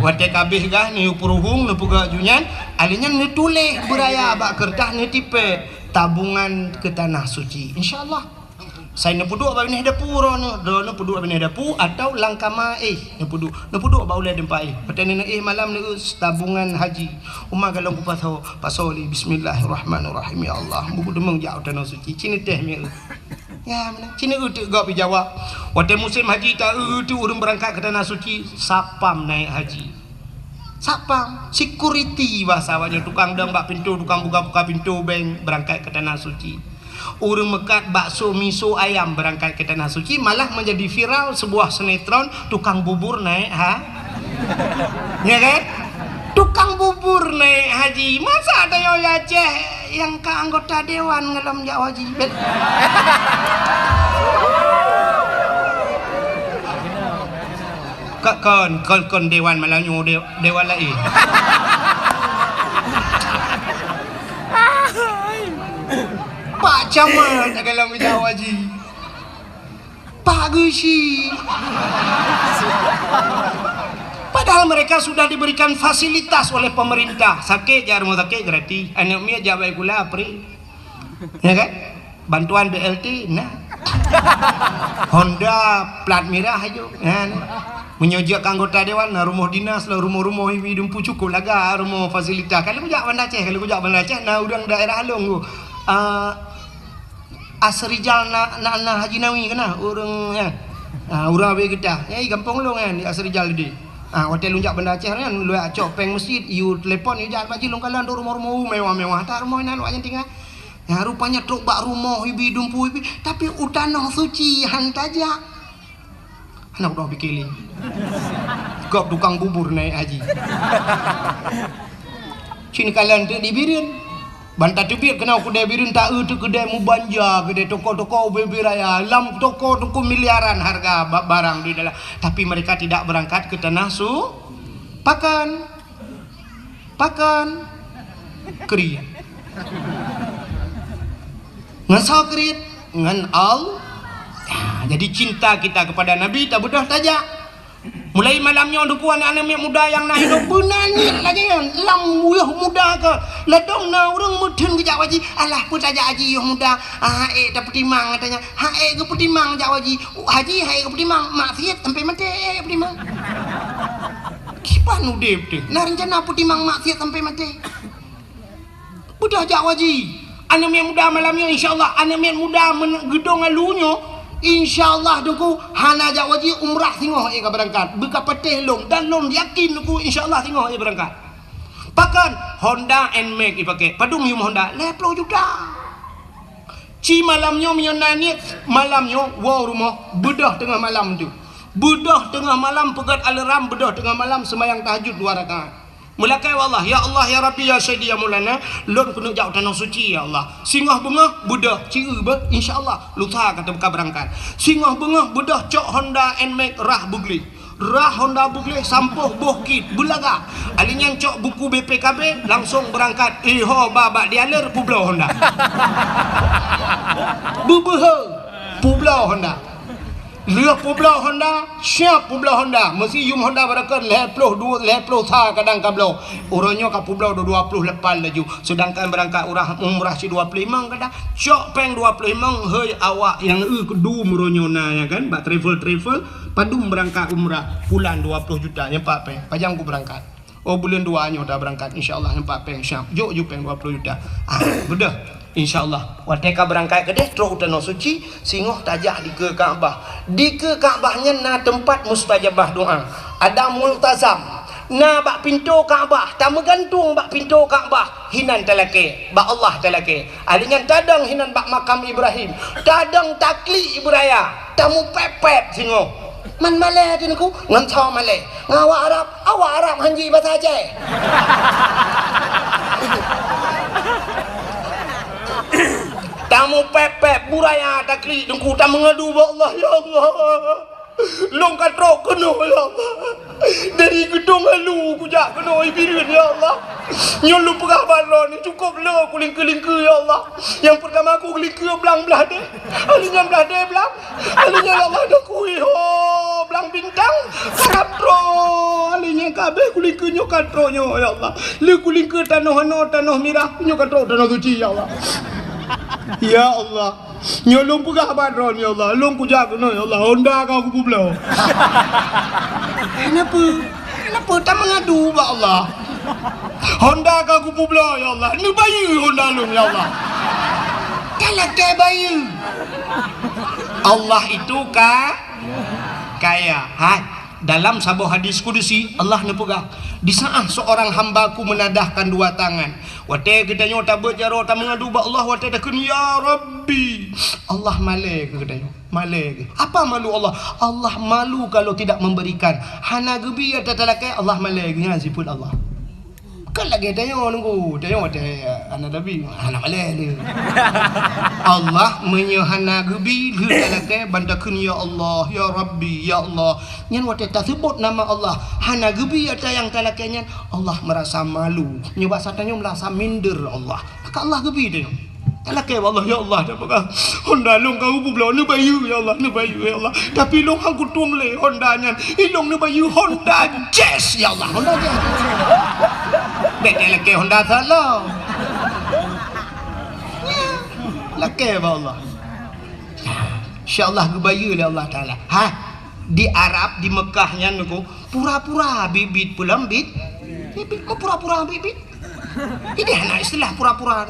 Wate kabeh gah ni puruhung ni puga junyan alinya ni tulis beraya bak kertas ni tipe tabungan ke tanah suci insyaallah saya ni puduk bab ni dapur ni do ni puduk bab ni dapur atau langkama ni puduk bau le dempai petani ni malam ni tabungan haji umma kalau ku pasau li bismillahirrahmanirrahim ya Allah buku demeng jauh tanah suci cini teh mi ya mana cini utek gak pi Jawa wate musim haji ta tu urang berangkat ke tanah suci sapam naik haji sapam security bahasanya tukang dang bak pintu tukang buka-buka pintu bank berangkat ke tanah suci urang mekat bakso miso ayam berangkat ke tanah suci malah menjadi viral sebuah sinetron tukang bubur naik ya kan tukang bubur naik haji masa ada yo Aceh yang ke anggota dewan ngelam Jawa haji kon dewan Melayu dewan lain Pak Camat dalam Jawa haji Pak Gusi padahal mereka sudah diberikan fasilitas oleh pemerintah sakit jar mau sakit gratis anak mia jabai gula apri ya kan bantuan BLT nah Honda plat merah aja kan. Menyojak anggota dewan rumah dinas lah, rumah-rumah hidup cukup laga, rumah fasilitas. Kalau kujak Banda Aceh, orang daerah Along tu. Asrijal na Haji Nawi kena orang ya. Orang abis kita. Ya gampang long kan di Asrijal dia. Hotel lunjak Banda Aceh kan lu acok peng masjid, you telefon you jalan pagi long kalan rumah-rumah mewah-mewah. Tak rumah nan wak yang tinggal. Ya rupanya truk bak rumah hidup tapi utanah suci hantaja. Anak dah bikin gop tukang bubur naik haji. Cini kalian tu dibirin. Bantah tebir kena kedai birin tak tu kedai mubanja, kedai toko-toko bebiraya, lam toko miliaran harga barang di dalam. Tapi mereka tidak berangkat ke tanah pakan kriya. Ngasau kriya ngan jadi cinta kita kepada Nabi tak bedah tajak. Mulai malamnya duku anak-anak muda yang nak hidup benanya lagi kan. Lam uyuh muda ke. Ladong na orang mudun ke Jawa Haji. Alah pun tajak haji uyuh muda. Tak petimang katanya. Ke petimang Jawa Haji. Haji ke petimang. Maksiat sampai mati petimang. Kipan udip deh. Nah rencana petimang maksiat sampai mati. Budak Jawa Haji. Anak muda malamnya insyaAllah. Anak muda gedong alunya. InsyaAllah duku hana jawaji umrah tengok ia berangkat buka petih long dan long yakin duku insyaAllah tengok ia berangkat pakan Honda NMAX dipakai padung yum Honda 10 juta ci malamnya menyonani malamnya wow rumah bedah tengah malam tu bedah tengah malam pegat alarm bedah tengah malam sembahyang tahajud 2 rakaat mulakai wallah ya Allah ya Rabbi ya Sayyidi ya Maulana lon kena jauh tanah suci ya Allah singah bengah bedah ciri insyaallah lusa kata buka berangkat singah bengah bedah cok Honda NMAX rah Honda Bugli sampuh bohkit bulaga alinya cok buku BPKB langsung berangkat babak dialer Pulau Honda bubuh Pulau Honda Lihat Pulau Honda, siap Pulau Honda. Mesti yum Honda berakan 22 sa kadang kablo. Orangnya ke Pulau 20 lepas laju. Sedangkan berangkat umrah si 25 kadang. Cok peng 25 hei awak yang kedua muronyo na ya kan. Bak travel padum berangkat umrah bulan 20 juta nyempak peng. Pajang ku berangkat. Oh bulan 2 nya dah berangkat insyaallah nyempak peng siap. Jok peng 20 juta. Bedah. InsyaAllah wateka berangkat ke destro utano suci singoh tajak di ke Kaabah Kaabahnya na tempat mustajabah doa ada multazam na bak pintu Kaabah tak megantung bak pintu Kaabah hinan talake bak Allah talake alingan tadang hinan bak makam Ibrahim tadang takli Ibraya tamu pepet singoh man malay dinku ngan caw malay awak Arab hanji bahasa Aceh tamu pepep buraya takli dengku tak mengadu Allah ya Allah long katrok kena ya Allah dari gedung halu kujak kena ibirin ya Allah nyolong pegah balon ni cukup lah kulingke ya Allah yang pertama aku kulingke belang belah deh alinya belah deh belang alinya ya Allah dah kui belang bintang katro alinya kabeh kulingke nyo katro nyo ya Allah le kulingke tanah merah nyo katro tanah suci ya Allah ya Allah nyolong pegah badron ya Allah long ku jaga no ya Allah Honda kau ku pulau kenapa tak mengadu ba Allah Honda kau ku pulau ya Allah ni bayi Honda long ya Allah kalau ke bayi Allah itu kaya dalam sebuah hadis kudusi Allah nepegah di saat seorang hambaku menadahkan 2 tangan wate gedanya tak berjaro tak mengadu ba Allah wate dah kun ya Rabbi Allah malu ke gedanya malu apa malu Allah malu kalau tidak memberikan hana gebi ya tatalakai Allah malu nya siput Allah kan lagi tanya nunggu tanya wate anak nabi anak malu Allah menyehana gebi tatalakai bantakun ya Allah ya Rabbi ya Allah nyan wate tak sebut nama Allah hana gebi ya yang talakainya Allah merasa malu nyoba satanya merasa minder Allah maka Allah gebi dia talakai Allah ya Allah dah pakai Honda long kau pulau ni bayu ya Allah ni bayu ya Allah tapi long hang kutung le Honda nya ilong ni bayu Honda Jazz ya Allah Honda Jazz betul lagi Honda salah lagi Allah InsyaAllah gebaya oleh Allah Ta'ala. Di Arab, di Mekahnya nuku pura-pura bibit pulang bibit pura-pura bibit. Ini anak istilah pura-pura.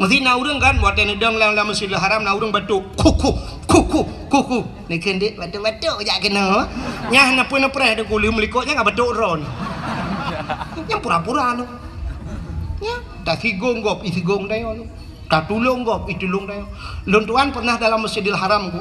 Mesti na urang kan buat nedang lang Masjidil Haram na urang batuk kuku. Ni kendik batuk jak kena. Nyah na pun preh de kulim likotnya enggak batuk ron. Yang pura-pura nu. Ya, tak sigong gop isigong dayo. Tak tulung gop itulung dayo. Lun tuan pernah dalam Masjidil Haram ku.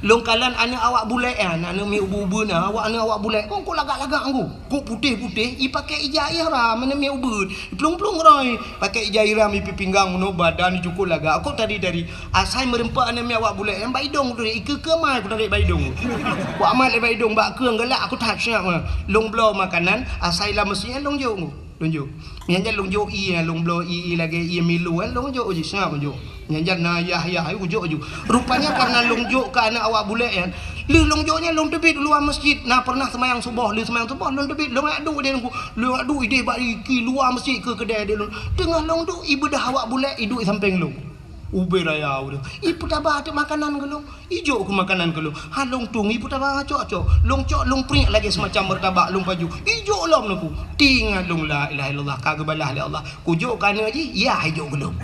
Longkalan anak awak bulek anak mi ubu-ubu na awak bulek kau lagak-lagak aku putih-putih i pakai ijai haram mana mi ubu plung-plung roi pakai ijai haram i pinggang no badan cukup lagak aku tadi dari asai merempak anak mi awak bulek yang baidong tu ke mai aku tarik baidong ku amat baidong bak keung galak aku tak siap long blow makanan asai lah mestinya long jo lonjo nyanjan long jo i long blow i lagi i milu long jo je siap jo nyanjan na yah ayu jo ju rupanya karena long jo ke anak awak bulek kan lu long jo nya long tebit luar masjid nah pernah semayang subuh long tebit long adu dia lu adu ide bagi luar masjid ke kedai dia tengah long tu ibadah awak bulek iduk samping long ube raya udah ibu tabah ada makanan ke long ijo ke makanan ke long halong tung ibu tabah cok long pring lagi semacam bertabak long baju ijo lom naku tinggal long la ilaha illallah kagebalah oleh Allah kujo kana ji ya ijo ke long.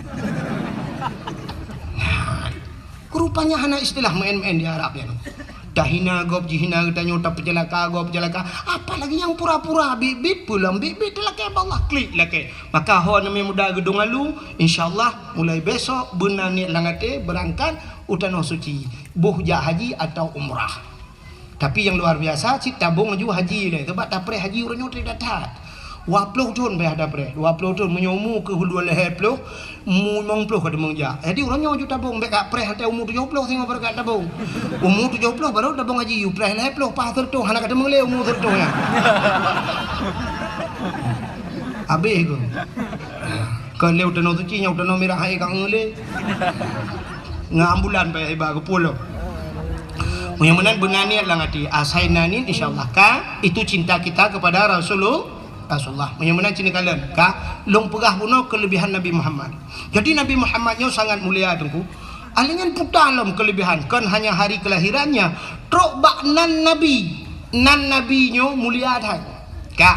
Rupanya hana istilah main-main di Arab ya. Dahina gop jihina tanya tapi celaka apalagi yang pura-pura bibit pulang bibit laki Allah klik laki maka ho nami muda gedung alu insyaallah mulai besok benani langate berangkat utano suci buh haji atau umrah tapi yang luar biasa cik tabung aju haji le sebab dapre haji urang tidak datat 20 tahun bayar dapre 20 tahun menyomu ke hulu leher ploh mu 90 ke demong ja jadi urang nyo tabung bek pre hate umur 70 sing berkat tabung umur 70 baru tabung haji yu pre leher ploh pas tertu hana ka demong le umur tertu nya abe go ke le utano tu ci utano mirah hai kang le ngambulan bayar iba ke pulau mudah-mudahan benani lang ati asai nanin insyaallah ka itu cinta kita kepada Rasulullah mudah-mudahan cini kalian ka long pegah puno kelebihan Nabi Muhammad jadi Nabi Muhammadnya sangat mulia tengku alingan putalam kelebihan kan hanya hari kelahirannya trok bak nan nabinya mulia dah ka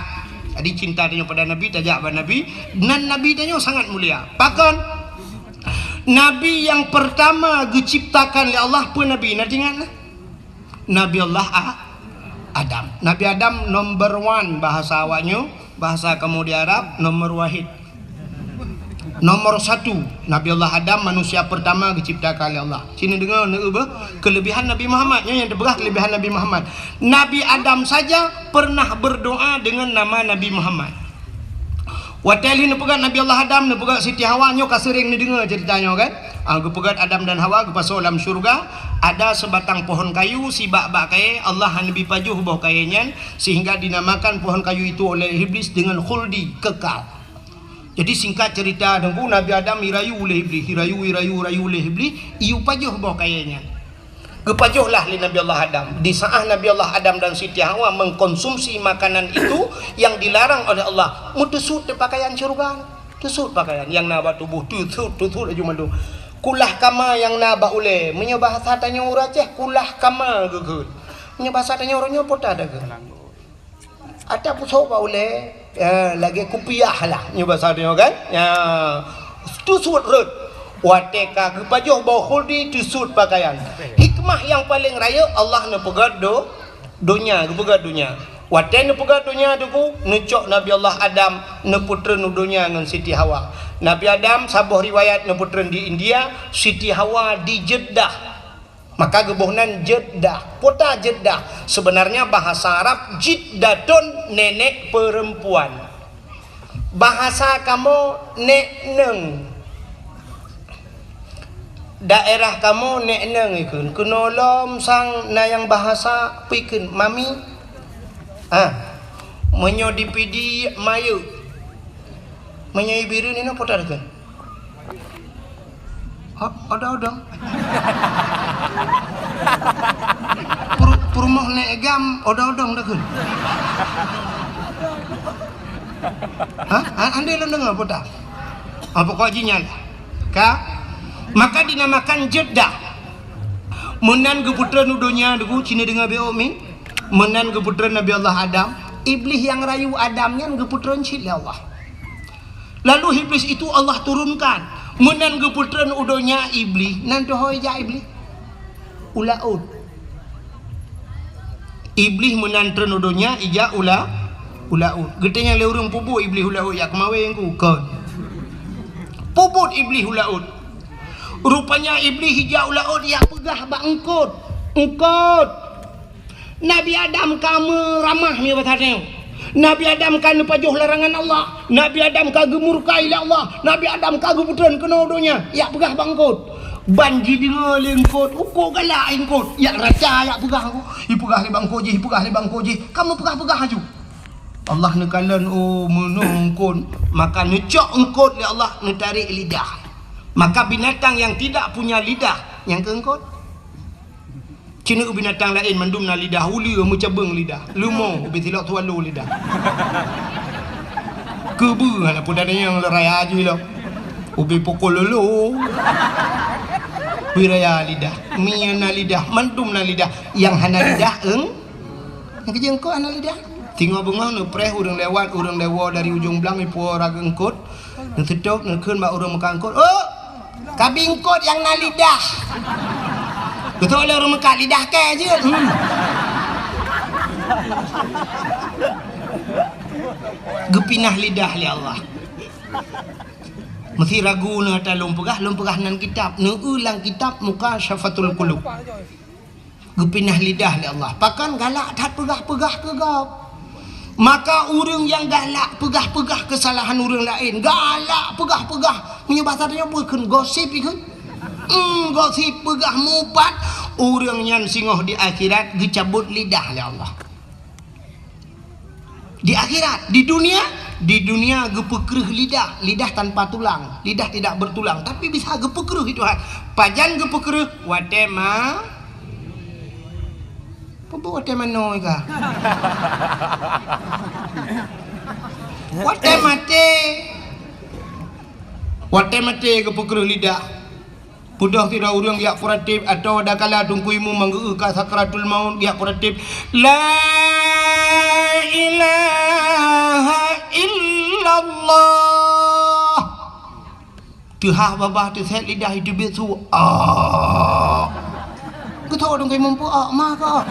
jadi cinta dia pada Nabi tajak pada Nabi nan Nabi dia sangat mulia bahkan Nabi yang pertama diciptakan oleh Allah pun Nabi nanti ingat Nabi Allah Adam. Nabi Adam number 1 bahasa awaknya, bahasa kamu di Arab nomor wahid. Nomor 1 Nabi Allah Adam manusia pertama diciptakan oleh Allah. Sini dengar kelebihan Nabi Muhammadnya yang terbegah kelebihan Nabi Muhammad. Nabi Adam saja pernah berdoa dengan nama Nabi Muhammad. Watali ni pegat Nabi Allah Adam ni pegat Siti Hawa nyo kasering ni dengar ceritanya kan. Pegat Adam dan Hawa ke pasal dalam syurga ada sebatang pohon kayu si bak-bak kaya Allah Nabi pajuh bawah kayanya sehingga dinamakan pohon kayu itu oleh iblis dengan khuldi kekal. Jadi singkat cerita dengku Nabi Adam irayu oleh iblis irayu oleh iblis iu pajuh bawah kayanya. Kepajuhlah li Nabi Allah Adam. Di saat Nabi Allah Adam dan Siti Hawa mengkonsumsi makanan itu yang dilarang oleh Allah, mutesut di pakaian syurga. Tusut pakaian yang naba tubuh tusut aja mandu. Kulah kama yang naba ule. Menyo bahasa tanya uraceh kulah kama gegeut. Menyo bahasa tanya orangnya pota ada ge. Ada pusok ba ule lagi kupiah lah nyo bahasa tanya kan. Ya tusut rut. Wateka kepajuh bau khuldi tusut pakaian. Hikmah yang paling raya Allah ne pegat dunia. Wate ne pegat dunia tuku necok Nabi Allah Adam ne putra nu dunia dengan Siti Hawa. Nabi Adam sabuh riwayat ne putra di India, Siti Hawa di Jeddah. Maka gebohnan Jeddah, kota Jeddah. Sebenarnya bahasa Arab jiddatun nenek perempuan. Bahasa kamu nek neng. Daerah kamu nek neng ikun kenolom sang na yang bahasa pikun mami menyo dipidi mayu menyo ibiru ni no potar kan ada purmoh nek gam ada dah kan ande lo dengar potar apa kau jinyal ka maka dinamakan Jeddah. Menan ke putera nudunya dugu cina dengar beomi. Menan ke putera Nabi Allah Adam. Iblis yang rayu Adamnya ke putera cila Allah. Lalu iblis itu Allah turunkan. Menan ke putera nudunya iblis. Nan dohoi ja iblis. Ulaud. Iblis menan nudunya ija ulaud. Getenya le urang pubu iblis ulaud ya kemawe yang ku kon. Puput iblis ulaud. Rupanya iblis hijau laut yang pegah bak engkut. Nabi Adam kamu ramah ni batanya. Nabi Adam kan pajuh larangan Allah. Nabi Adam kagum murkai Allah. Nabi Adam kagum putran kena donya. Ya pegah bak engkut. Banji dengar lengkut. Uko galak engkut. Ya raja ya pegah aku. Ipegah lebang koji, ipegah lebang koji. Kamu pegah-pegah aju. Allah nekalan menungkun. Maka necok engkut ya Allah netarik lidah. Maka binatang yang tidak punya lidah yang keengkot. Cina binatang lain mandumna lidah uli mencabeng lidah. Lumo ubi tilak tualu lidah. Kebu anak pun ada yang raya aja lo. Ubi pukul lulu. Wiraya lidah, miana lidah, mandumna lidah. Yang hana lidah yang kerja engkot hana lidah. Tengok bengah nu preh urang lewat, urang lewa dari ujung belang ipu raga engkot. Nan sedok nan keun mak urang mekangkot. Oh, kabingkot yang na lidah. Betul lah orang mekat lidah ke je. Gepinah lidah li Allah. Mesti ragu na ta lumpegah nan kitab, nu ulang kitab muka syafatul qulub. Gepinah lidah li Allah. Pakan galak tak pegah-pegah ke gap. Maka orang yang galak pegah-pegah kesalahan orang lain, galak pegah-pegah menyebabkannya bukan gosip ikut. Gosip pegah mupat orang yang singoh di akhirat dicabut lidah oleh Allah. Di akhirat, di dunia gepekreh lidah tanpa tulang, lidah tidak bertulang tapi bisa gepekreh itu Tuhan. Pajan gepekreh watema Pembawa temano ika. Wate mate ke pukul lidah. Pudah tidak urang dia kuratif atau ada kala tungkuimu manggu ka sakratul maut dia kuratif. La ilaha illallah. Tuhan babah tu set lidah hidup itu. Ku tahu dong kai mampu mah ka.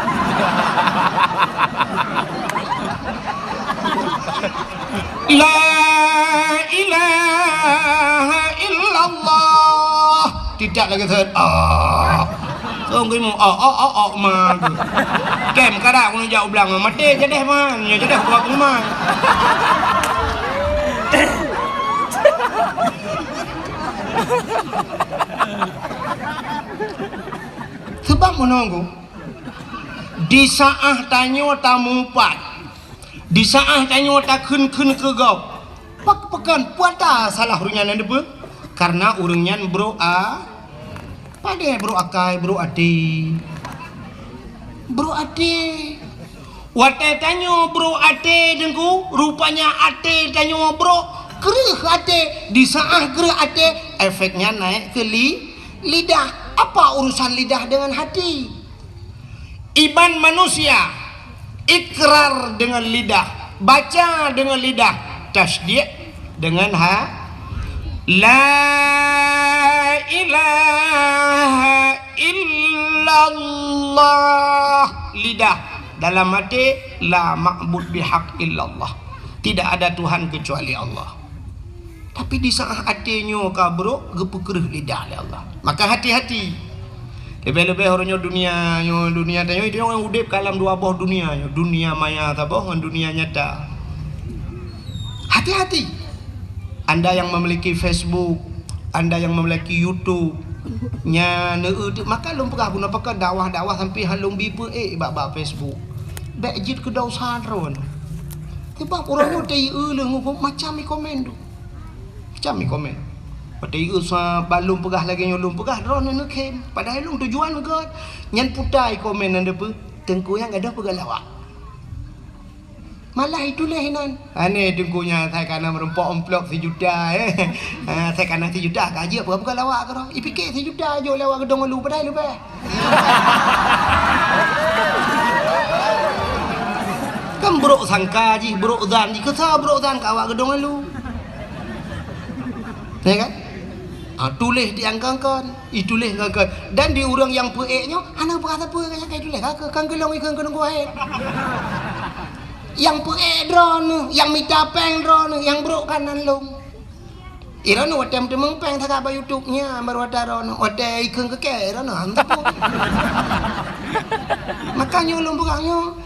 La ilaha illallah. Tidak lagi set so kai mu mah. Kem kada aku jauh belang mati jadeh man, jadeh buat rumah. Sebab menunggu di saat tanya tamu pat, di saat tanya tak kun ke gau, pekan puata salah urunyan anda pun karena urunyan bro pada bro akai bro ati wate tanya bro ate dengku rupanya ate tanya bro kereh ate di saat kereh ate efeknya naik ke lidah. Apa urusan lidah dengan hati? Iman manusia ikrar dengan lidah, baca dengan lidah, tasdid dengan la ilaha illallah. Lidah dalam hati la ma'bud bihaq illallah. Tidak ada Tuhan kecuali Allah. Tapi di saat hatinya kabro gepekereh lidah oleh Allah. Maka hati-hati. Lebih-lebih orangnya dunia tanya itu orang udip kalam dua boh dunia, dunia maya taboh dengan dunia nyata. Hati-hati. Anda yang memiliki Facebook, Anda yang memiliki YouTube, maka lum pegah guna pakai dakwah sampai halung bipe bab Facebook. Bejit ke dausan ron. Sebab orangnya tei macam komen tu. Macam komen. Pati usah balum pegah lagi nyolum pegah ron nak kem. Padahal lung tujuan ke nyan putai komen anda pe tengku yang ada pegah lawak. Malah itulah nan. Ane tunggunya saya kena merempok amplop 1 juta saya kena 1 juta gaji apa bukan lawak ke dah. Fikir 1 juta je lawak gedung lu padai lu bah. Kan bro sangka ji, bro dan ji kata bro dan kawak gedung lu. Ya kan? Tulis diangkangkan, itulis angkangkan. Dan di orang yang peeknya, ana berkata apa kayak tulis kan gelong ikan kena kuat. Yang peek drone, yang minta peng drone, yang bro kanan long. Irano watem temeng peng tak apa YouTube-nya baru ada rono. Wate ikan keke rono anta pun. Makanya ulung bukanya.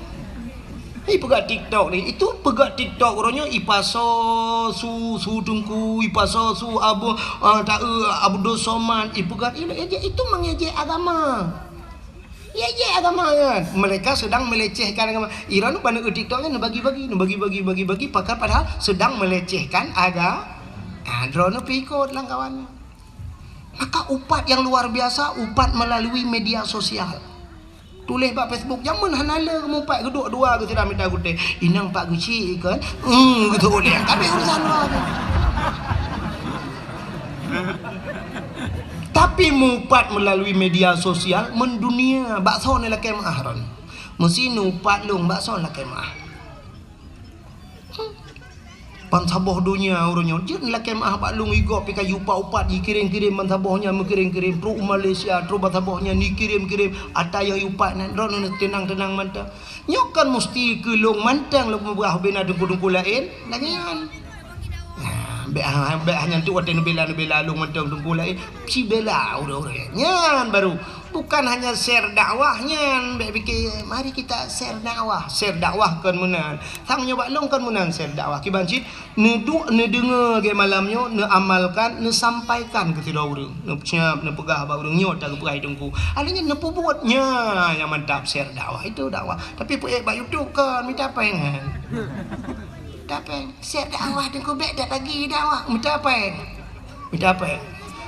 Pegat TikTok ni, itu pegat TikTok orangnya ipaso su dungku, ipaso su abu abu dosoman, ipegat itu mengejek agama. Ya agama kan. Mereka sedang melecehkan agama. Iran pada TikToknya bagi-bagi, padahal sedang melecehkan agama. Drone pikut lah kawannya. Maka upat yang luar biasa, upat melalui media sosial. Tulis pak Facebook jangan hanala kamu pak geduk dua ke tidak minta gede inang pak guci kan gitu boleh tapi urusan luar tapi mupat melalui media sosial mendunia bakso ni lah kemah ron mesti nupat long bakso lah kemah pansaboh dunia orangnya je lah kemah pak long igop pika yupa upat dikirim-kirim pansabohnya mengirim-kirim pro Malaysia pro pansabohnya dikirim-kirim ataya yupat nan ron tenang-tenang mantap nyokan mesti ke long mantang lo membuah bena dengku-dengku lain lagian hanya tu ada bela long mantang dengku lain si bela orang-orang nyan baru bukan hanya share dakwahnya fikir mari kita share dakwah kan menang sang nyoba long kan menang share dakwah kibancit ne dengar ke malamnya ne amalkan ne sampaikan ke tidak orang ne siap ne pegah ba orang nyot tak pegai dengku alanya ne buatnya yang mantap share dakwah itu dakwah tapi pe ba YouTube kan minta pengen tapi share dakwah dengku bek dak lagi dakwah minta apa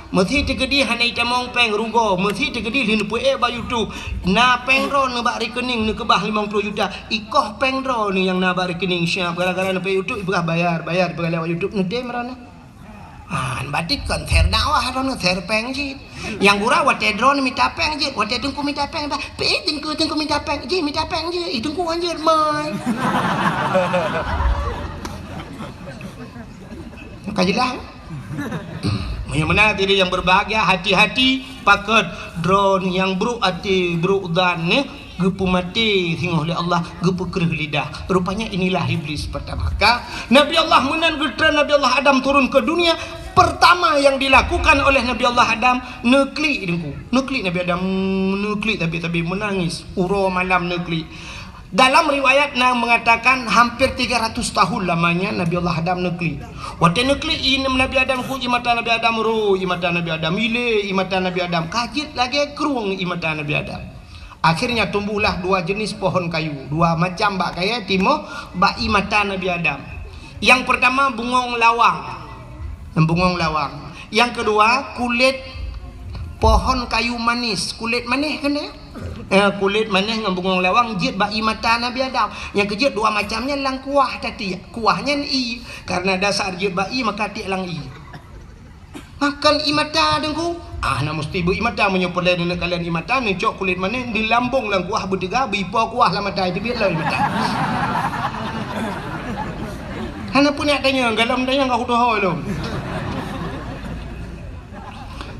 mesti tegedi hanai tamong peng rugo mesti tegedi lin pu ba YouTube na pengro ne ba rekening ne kebah 50 juta ikoh pengro ni yang na ba rekening siap gara-gara ne pe YouTube ibah bayar lewat YouTube ne dem rana batik kan share dakwah rana share peng jit yang gura wate drone minta peng jit wate tungku minta peng dah pe tungku minta peng jit minta peng jit itungku anjir mai kajilah yang mana diri yang berbahagia hati-hati pakai drone yang bro ati bro dan gepu mati hingga oleh Allah gepu kerih lidah rupanya inilah iblis pertama Nabi Allah menan gedra Nabi Allah Adam turun ke dunia pertama yang dilakukan oleh Nabi Allah Adam nekli Nabi Adam nekli tapi menangis uro malam nekli. Dalam riwayat yang mengatakan hampir 300 tahun lamanya Nabi Allah Adam nekli. Waktu nekli ini Nabi Adam ku imata Nabi Adam ru imata Nabi Adam ile imata Nabi Adam kajit lagi kerung imata Nabi Adam. Akhirnya tumbuhlah 2 jenis pohon kayu, 2 macam bak kaya timo bak imata Nabi Adam. Yang pertama bungong lawang. Yang kedua kulit pohon kayu manis, kulit manis kena. Kulit manis dengan bungong lawang jid bak mata Nabi Adam. Yang kejut 2 macamnya lang kuah tadi. Kuahnya i karena dasar jid bak maka ti lang i. Makan imata dengku. Nak mesti bu imata menyopolai dengan kalian imata ni cok kulit manis di lambung lang kuah bertiga bipo kuah lah mata itu biar lah imata. Hana punya tanya galam tanya enggak udah lo.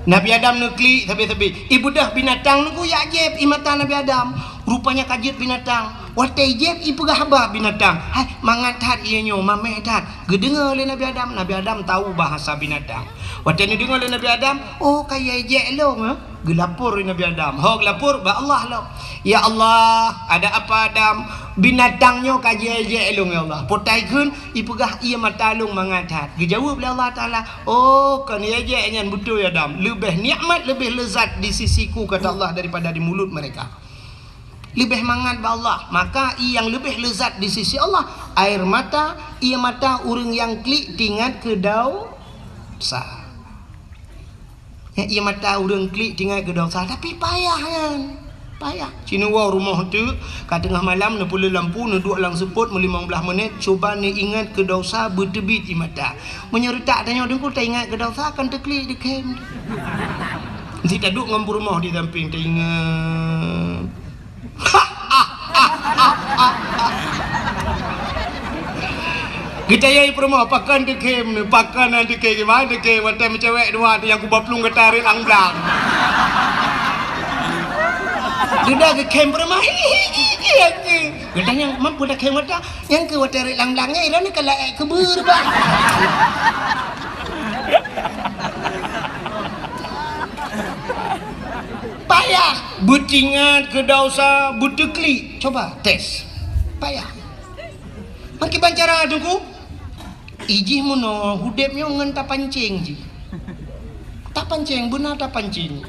Nabi Adam nekli tapi ibu dah binatang nunggu ya jeb imata Nabi Adam rupanya kajit binatang watai jeb ibu gahaba binatang hai mangatat ianyo mameh tat gedengar oleh Nabi Adam tahu bahasa binatang watai ni dengar oleh Nabi Adam oh kaya jeb lo gelapur Nabi Adam gelapur ba Allah lo ya Allah ada apa Adam binatangnya kaje elong ya Allah potai kun ipegah ia matalung mangatat dijawab oleh Allah Taala oh kan ya nyan betul ya Adam lebih nikmat lebih lezat di sisiku kata Allah daripada di mulut mereka lebih mangat ba Allah maka yang lebih lezat di sisi Allah air mata ia mata urang yang klik tingat ke dau sah ia mata urang klik tingat ke dau sah tapi payah kan Payah. Cina wow rumah tu kat tengah malam nak pula lampu nak duduk lang seput 15 minit cuba ni ingat ke dosa bertebit di mata. Menyeretak tanya dengku tak ingat ke dosa akan terklik di kem. Nanti tak duduk ngampu rumah di samping tak ingat. Kita yai rumah pakan di kem ni pakan nanti ke gimana ke macam cewek dua tu yang ku baplung ke tarik lang-lang. Dia dah ke kem rumah. Dia tanya, mampu dah kem wata? Yang ke wata rik lang-langnya, ilah ni kalau kebur bah. Payah. Betingat ke dausa, butekli. Coba, tes. Payah. Makin bancara tu ijih mono, hudepnya ngan tak pancing je. Tak pancing, benar tak pancing.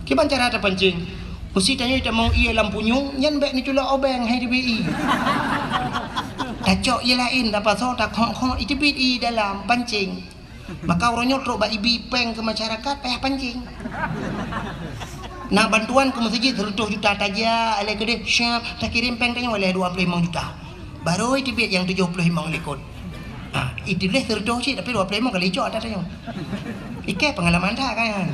Kiban cara tak pancing. Mesti tanya tak mau ia lampu nyung, nyan baik ni cula obeng hai DBI. Tak cok ia lain dapat so tak khok itu BI dalam pancing. Maka orang nyotrok bak ibi peng ke masyarakat payah pancing. Nak bantuan ke masjid 100 juta taja, alai gede siap tak kirim peng tanya oleh 25 juta. Baru itu biat yang 75 lekot. Ah, itu leh 100 sih tapi 25 kali cok ada tanya. Ike pengalaman dah kan.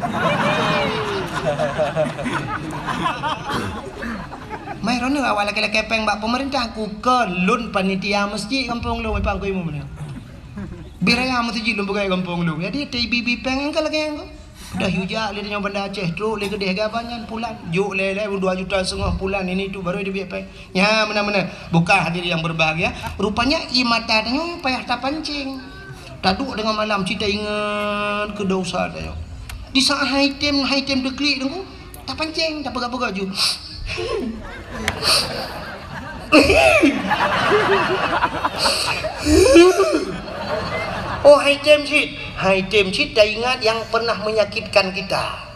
Mai rono awal laki-laki peng bak pemerintah ku ke lun panitia masjid kampung lu mai pangku imu mana. Biraya masjid lu bukai kampung lu. Jadi TBB peng engkau lagi engkau. Dah hujak le dengan benda Aceh teruk le gede gabanyan pulan. Juk le 2,5 juta pulan ini tu baru dia biar peng. Ya mana-mana bukan hadirin yang berbahagia. Rupanya i mata tanya payah tak pancing. Taduk dengan malam kita ingat ke dosa dia. Di saat item deklik tu tak pancing, tak pegang-pegang ju. Oh item shit dah ingat yang pernah menyakitkan kita.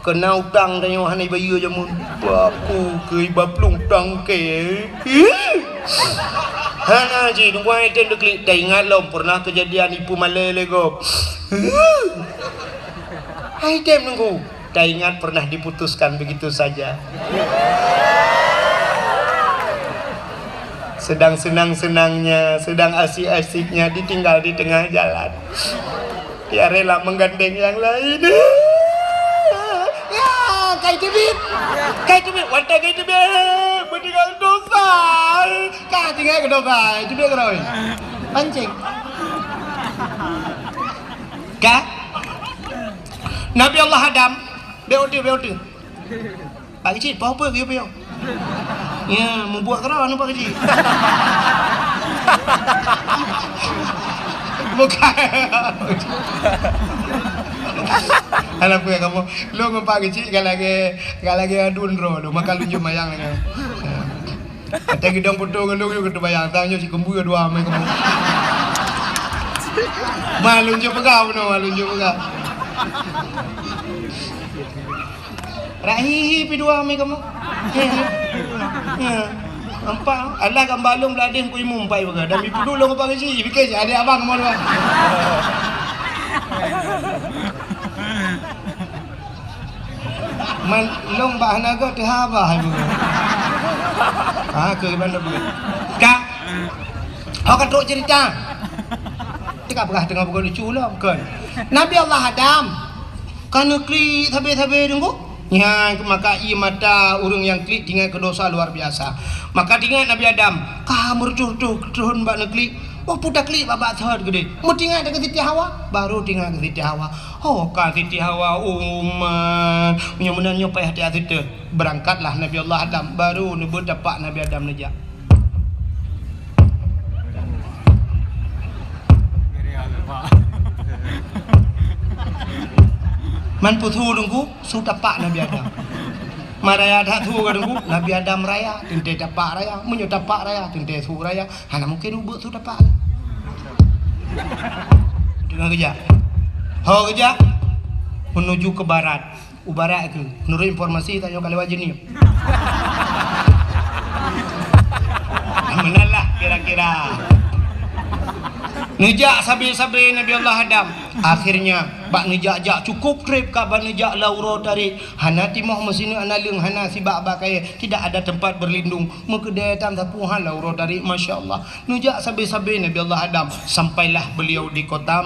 Kena utang dan yang hanai bayu jamun. Baku ke baplung tangke. Hana ji tunggu item deklik dah ingat lom pernah kejadian ipu malai lego. Item nunggu dah ingat pernah diputuskan begitu saja. Sedang senang-senangnya, sedang asik-asiknya ditinggal di tengah jalan. Dia rela menggandeng yang lain. Ya, kai tebit, wanita kai tebit, meninggal dosa. Kau tinggal ke dosa, itu dia keroi. Pancing. Kah? Nabi Allah Adam, beotu. Pak kecil, apa dia? Ya, membuat kerana nampak kecil. Bukan. Anak punya kamu, lu ngumpak kecil kalau lagi adun ro, lu makan lunjuk mayang lagi. Kata gidang potong lu kita bayang tanya si kembu dua mai kamu. Malunjuk pegau no, malunjuk pegau. Rahihi pi dua mai kamu. Ya. Nampak alah gambalung belading ku imum pai baga. Dan ibu dulu ngapa kecil, fikir ada abang mau dua. Man long bah naga teh habah ibu. Ke mana boleh. Kak. Hok kan tok cerita. Tikap berah tengah bukan lucu lah kan. Nabi Allah Adam kan negeri tabe-tabe tunggu. Ya, maka ia mata urang yang klik tinggal ke dosa luar biasa. Maka tinggal Nabi Adam, kah merjuh turun bak negeri. Oh pudak klik babak third gede. Mu tinggal dekat Siti Hawa, baru tinggal ke Siti Hawa. Oh kah Siti Hawa umat. Menyo payah hati tu. Berangkatlah Nabi Allah Adam, baru nebut dapat Nabi Adam najak. Man putu dengku sudah pak Nabi Adam. Maraya dah tu dengku Nabi Adam raya, tente dapat raya, menyo dapat raya, tente su raya. Hana mungkin ubuk sudah pak. Dengan kerja. Hau kerja menuju ke barat. Ubarat ke. Menurut informasi tanya kalau wajib ni. Menalah kira-kira. Nejak sabi-sabi Nabi Allah Adam. Akhirnya bak nejak-jak cukup trip ka bak nejak lauro tarik hana timoh mesini analung hana si bak kaya tidak ada tempat berlindung mekedai tam tapuhan lauro tarik masya-Allah nejak sabe-sabe Nabi Allah Adam sampailah beliau di kota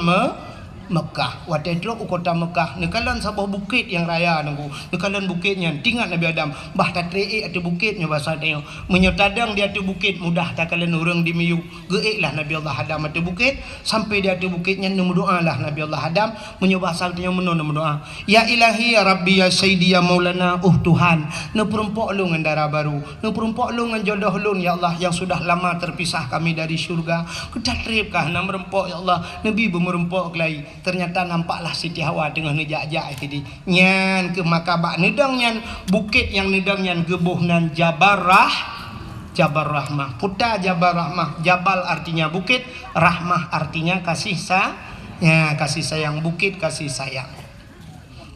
Mekah. Waktu itu kota Mekah nekalan sebuah bukit yang raya nunggu nekalan bukitnya tinggal Nabi Adam bah tatree ada bukitnya bahasa dia menyotadang dia tu bukit mudah tak kalian orang di miyu geiklah Nabi Allah Adam ada bukit sampai dia tu bukitnya nombor doa lah Nabi Allah Adam menyobah saltnya nombor doa ya ilahi ya rabbi ya sayyidi ya maulana Tuhan ne perompok lu ngan darah baru ne perompok lu ngan jodoh lu ya Allah yang sudah lama terpisah kami dari syurga kedatripkah nam rempok ya Allah nabi berempok kelai ternyata nampaklah Siti Hawa tengah nejak-jak tadi nyan ke makabak nedang nyan bukit yang nedang nyan gebuh nan Jabal Rahmah puta Jabal Rahmah Jabal artinya bukit Rahmah artinya kasih sayang bukit kasih sayang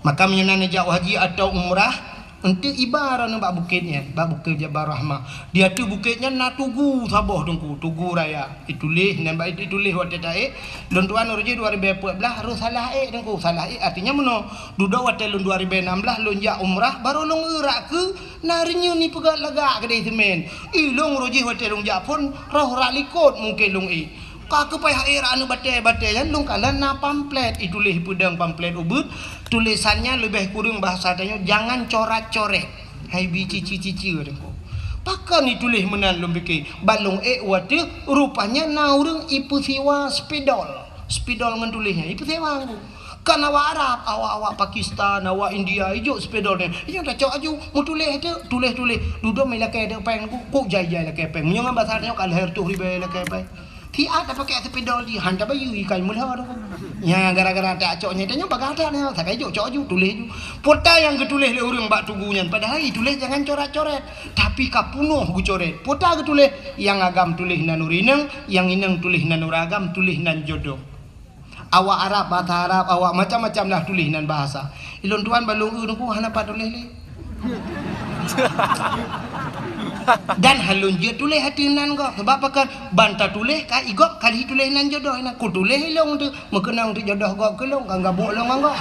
maka menyenang nejak haji atau umrah untuk ibarat bak bukitnya bak bukit Jabal Rahmah dia tu bukitnya na tugu saboh dengku tugu raya itulih dan bak itulih waktu tae don tuan urji 2014 harus salah dengku salah artinya meno duda waktu lun 2016 lonjak umrah baru long erak ke narinya ni pegat lagak kedai semen long urji waktu lonjak pun roh ralikot mungkin long Kaka payah era anu batai-batai kan lung kalan na pamflet itulah pedang pamflet ubud tulisannya lebih kurang bahasa tanya jangan coret-coret hai bi cici-cici deku pakan itulah menan lum beki balung wate rupanya na urang ipu siwa spidol ngan tulisnya ipu sewa aku kan awak Arab awak Pakistan awak India ijo spidolnya ijo tak cok aju mu tulis duduk mai lakai de peng ku jaya lakai peng menyangan bahasa tanya kal her tu ribe lakai peng Ti ada pakai sepedol di handa bayu ikai mulha tu. Ya gara-gara tak coknya tanya bagada ni tak kayu cok ju tulis ju. Pota yang getulis le urang bak tugunya padahal tulis jangan coret-coret. Tapi kapunuh gu coret. Pota getulis yang agam tulis nan urineng, yang ineng tulis nan uragam tulis nan jodoh. Awak Arab bahasa Arab awak macam-macam lah tulis nan bahasa. Ilon tuan balung urang ku hana pa tulis le. Dan halun je tulis hati nan kau sebab pakan banta tulis ka igok kali tulis nan jodoh nan ku tulis long tu mekenang tu jodoh gok ke long kang gabuk long kau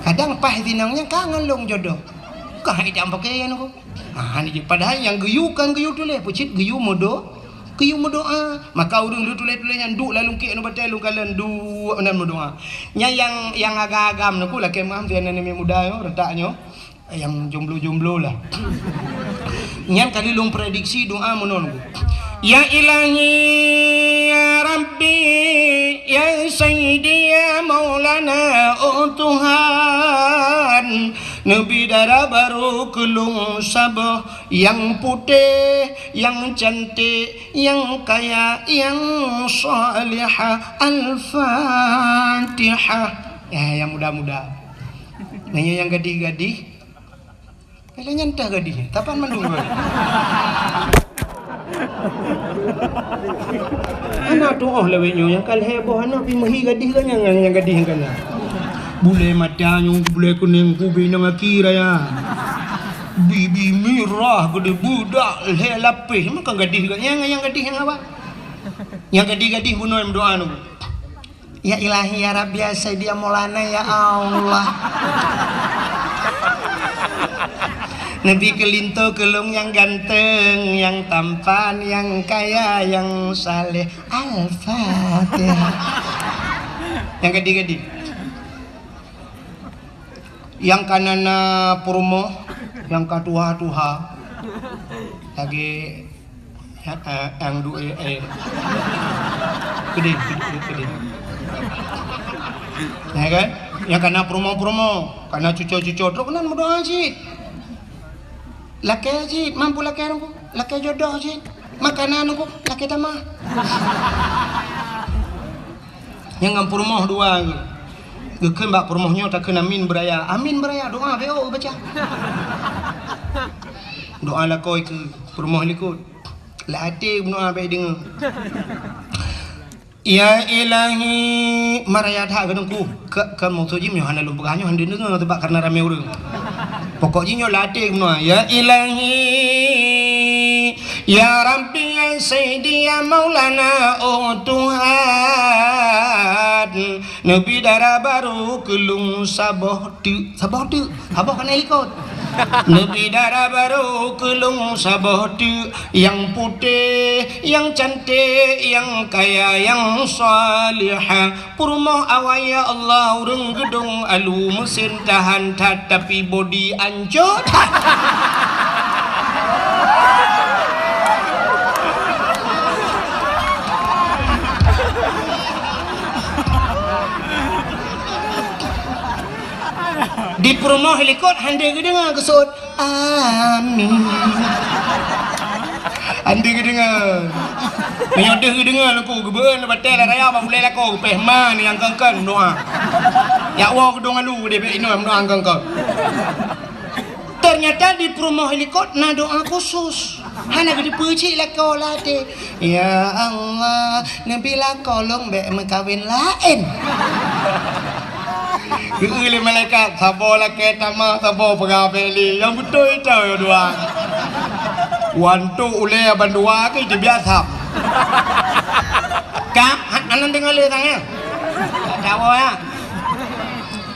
kadang pah tinangnya kangen long jodoh kah idam pakai yan ko ni padahal yang geyu kan geyu tulis pucit geyu modo maka urang lu tulis-tulis yang duk lalu ke anu batai lu kalan du nan modoa nya yang agak-agam nu ku lah kemam tian ni muda yo retaknyo yang jomblo lah nyan kali long prediksi doa menon ya ilahi ya rabbi ya sayyidi ya maulana Tuhan nabi darah baru kelung sabah yang putih yang cantik yang kaya yang salihah al-fatihah yang muda-muda nanya yang gadih-gadih kalian nyantah gadih, tapan mandung gue. Anak tu lewetnya yang kal heboh anak pi mahi gadih kan yang gadih kan. Bule matanya bule kuning kubi nang akira ya. Bibi mirah gede budak le lapis maka gadih kan yang gadih yang apa? Yang gadih-gadih bunuh doa nu. Ya ilahi ya rabbi ya sayyidi ya maulana ya Allah. Nabi kelinto kelung yang ganteng, yang tampan, yang kaya, yang saleh. Al-Fatihah. Yang gede-gede. Yang kanana purmo, yang katuha-tuha. Lagi yang dua gede. Ya kan? Yang kana promo, kana cucu-cucu truk nan berdoa sih. Laki haji mampu laki aku laki jodoh haji makanan aku laki tamah yang ngampur moh dua gekeun bak permohnya tak kena amin beraya doa beo baca doa lakoi ke permoh likut la ati doa be dengar ya ilahi marayat hak genungku ke maksudnya nyohana lu beganyo hande dengar tebak karena rame urang pokoknya latih semua ya ilahi Ya Rabbi ya Sayyidi ya Maulana oh Tuhan Nabi darah baru kelung saboh tu kan ikut Nabi darah baru kelung saboh tu yang putih yang cantik yang kaya yang salihah purmoh awaya Allah urung gedung alu mesin tahan tapi body anjot di promo helikot hande gedenga kesut amin hande gedenga menyodeh gedenga laku gebeun batel raya ba boleh laku pehman yang kengken doa ya wa gedung alu de ino doa kengken ternyata di promo helikot na doa khusus hana gede peuci laku late ya Allah nabi lakolong be mekawin lain Kekili malaikat sabo laki tama sabo pegabeli yang betul itu ya dua wantu ule bandua ke itu biasa kap anan dengar le tangnya tahu ya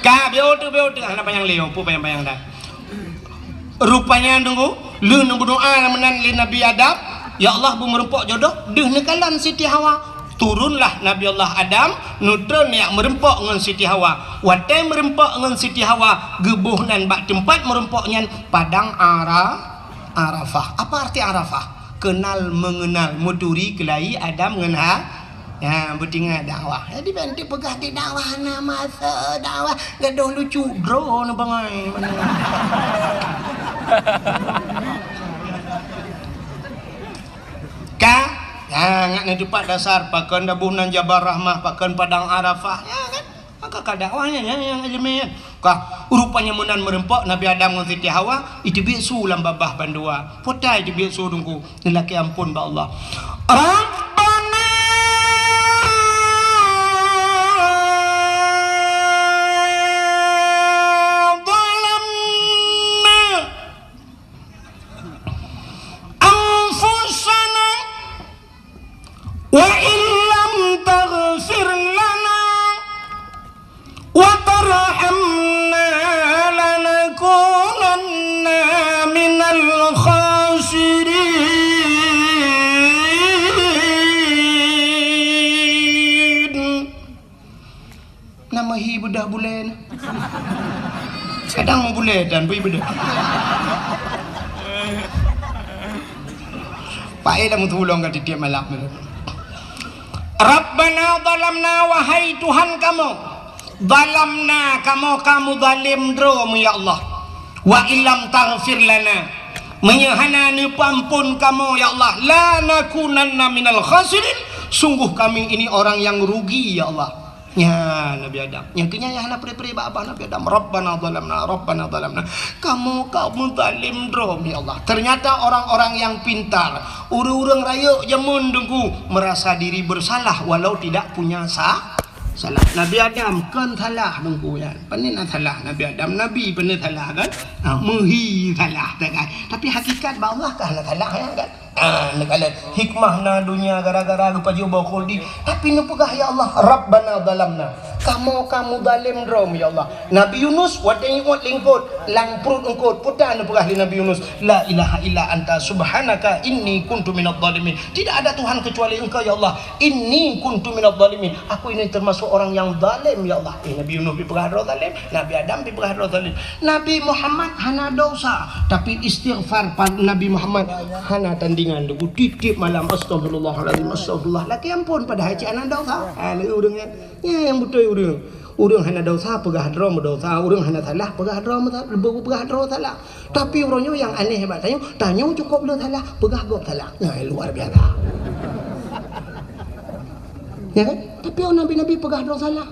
kap biutu anak panjang leo pu panjang dah rupanya nunggu lu nunggu doa menan li Nabi Adam ya Allah bu merempok jodoh deh nekalan Siti Hawa turunlah Nabi Allah Adam nutron yang merempok dengan Siti Hawa watai merempok dengan Siti Hawa gebuh nan bak tempat merempoknya padang Arafah. Apa arti Arafah? Kenal mengenal muturi kelai Adam dengan ya betinga dakwah jadi bantu pegah di dakwah nama dakwah gaduh lucu bro na bangai ka ya ngak cepat dasar pakan dabunan Jabar Rahmah pakan padang Arafah ya kan maka dakwahnya ya yang ilmiah kah rupanya menan merempok Nabi Adam dengan Siti Hawa itu bisu lam babah bandua potai itu bisu dungku lelaki ampun ba Allah Rabbana wa illam taghfir lana wa tarhamna lanakunanna minal khasirin nama hi bedah bulan kadang mau bulan dan bui bedah Pak Eda mau tolong kat tiap malam Rabbana zalamna wahai Tuhan kamu zalamna kamu zalim drom ya Allah wa illam taghfir lana menyahana ni pampun kamu ya Allah la nakunanna minal khasirin sungguh kami ini orang yang rugi ya Allah ya Nabi Adam yang kenyayahna peri-peri babah Nabi Adam Rabbana zalamna kamu zalim drom ya Allah ternyata orang-orang yang pintar urang raya jamun dengku merasa diri bersalah walau tidak punya salah Nabi Adam kan salah dengku ya panen salah Nabi Adam Nabi panen salah kan muhi salah kan tapi hakikat ba Allah kan salah ya kan nekalan hikmah na dunia gara-gara lupa jumpa kuldi tapi nupugah ya Allah Rabbana zalamna kamu zalim drom ya Allah Nabi Yunus wadah ingat lingkut lang perut engkut putar nupugah li Nabi Yunus la ilaha illa anta subhanaka inni kuntu minadh dhalimin tidak ada Tuhan kecuali engkau ya Allah inni kuntu minadh dhalimin aku ini termasuk orang yang zalim ya Allah Nabi Yunus dipegah zalim Nabi Adam dipegah zalim Nabi Muhammad hana dosa tapi istighfar Nabi Muhammad hana tandingan dugu titip malam astagfirullahaladzim astagfirullah laki ampun pada haji anak dosa urang ya yang betul urang hana dosa pegah drom dosa urang hana salah pegah drom pegah drom salah tapi orangnya yang aneh hebat tanya cukup belum salah pegah gop salah luar biasa ya kan tapi nabi-nabi pegah drom salah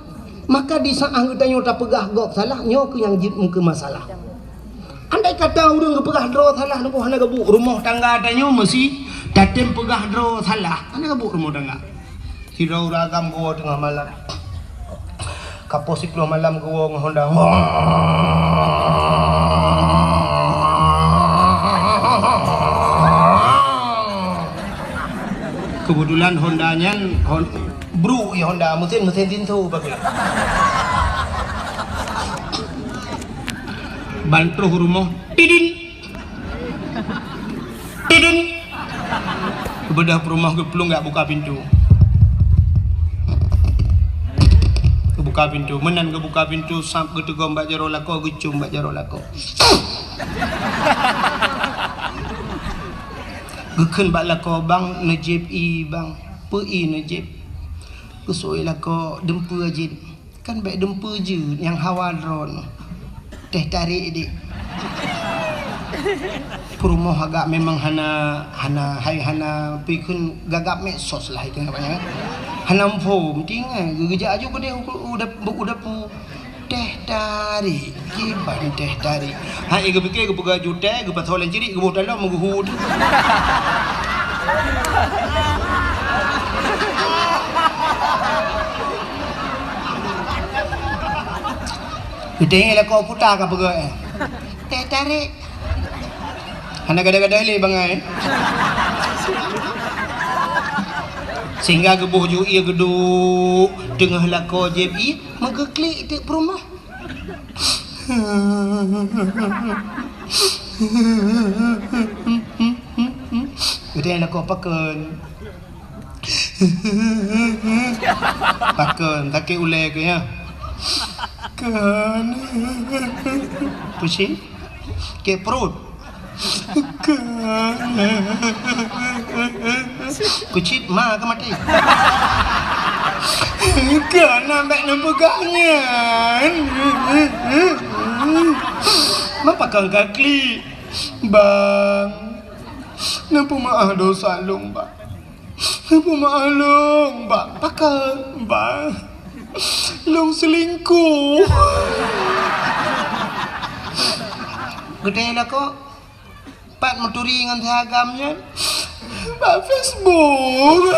maka di saat anggotanya tak pegah gop salah nyo ke yang jid muka masalah andai kata urang pegah drom salah nu hana gebuk rumah tangga tanya mesti datem pegah drom salah hana gebuk rumah tangga hirau ragam gua tengah malam kapos 10 malam gua ngehonda Kebetulan Hondanya bro ya Honda mesin tintu bagus. Bantu rumah tidin bedah rumah geplung nggak buka pintu. Kebuka pintu menan kebuka pintu sampai ketego mbak jaro lako gecum mbak jaro lako. Geken mbak lako bang nejib i bang pi nejib kusoi lako dempu aja kan baik dempu je yang hawa drone teh tarik dik perumah agak memang hana pikun gagap mesos lah itu namanya hana form tinggal geja aja gede udah pu teh tarik kiban teh tarik hai ge pikir ge pega jute ge patolen ciri ge bodoh dalam menguhud gede lah kau putar ke pega teh tarik hana gada-gada le bangai sehingga gebuh ju ia geduk tengah lako JBI maka klik dek perumah gede lako paken tak ulai ke ya kan pusing ke perut kucit ma ke mati kan nampak pegangnya mapa kau kali bang nampu maaf dosa long bang nampu maaf long bang pakai bang long selingkuh gede lah kok Pak meturi dengan agamnya Pak Facebook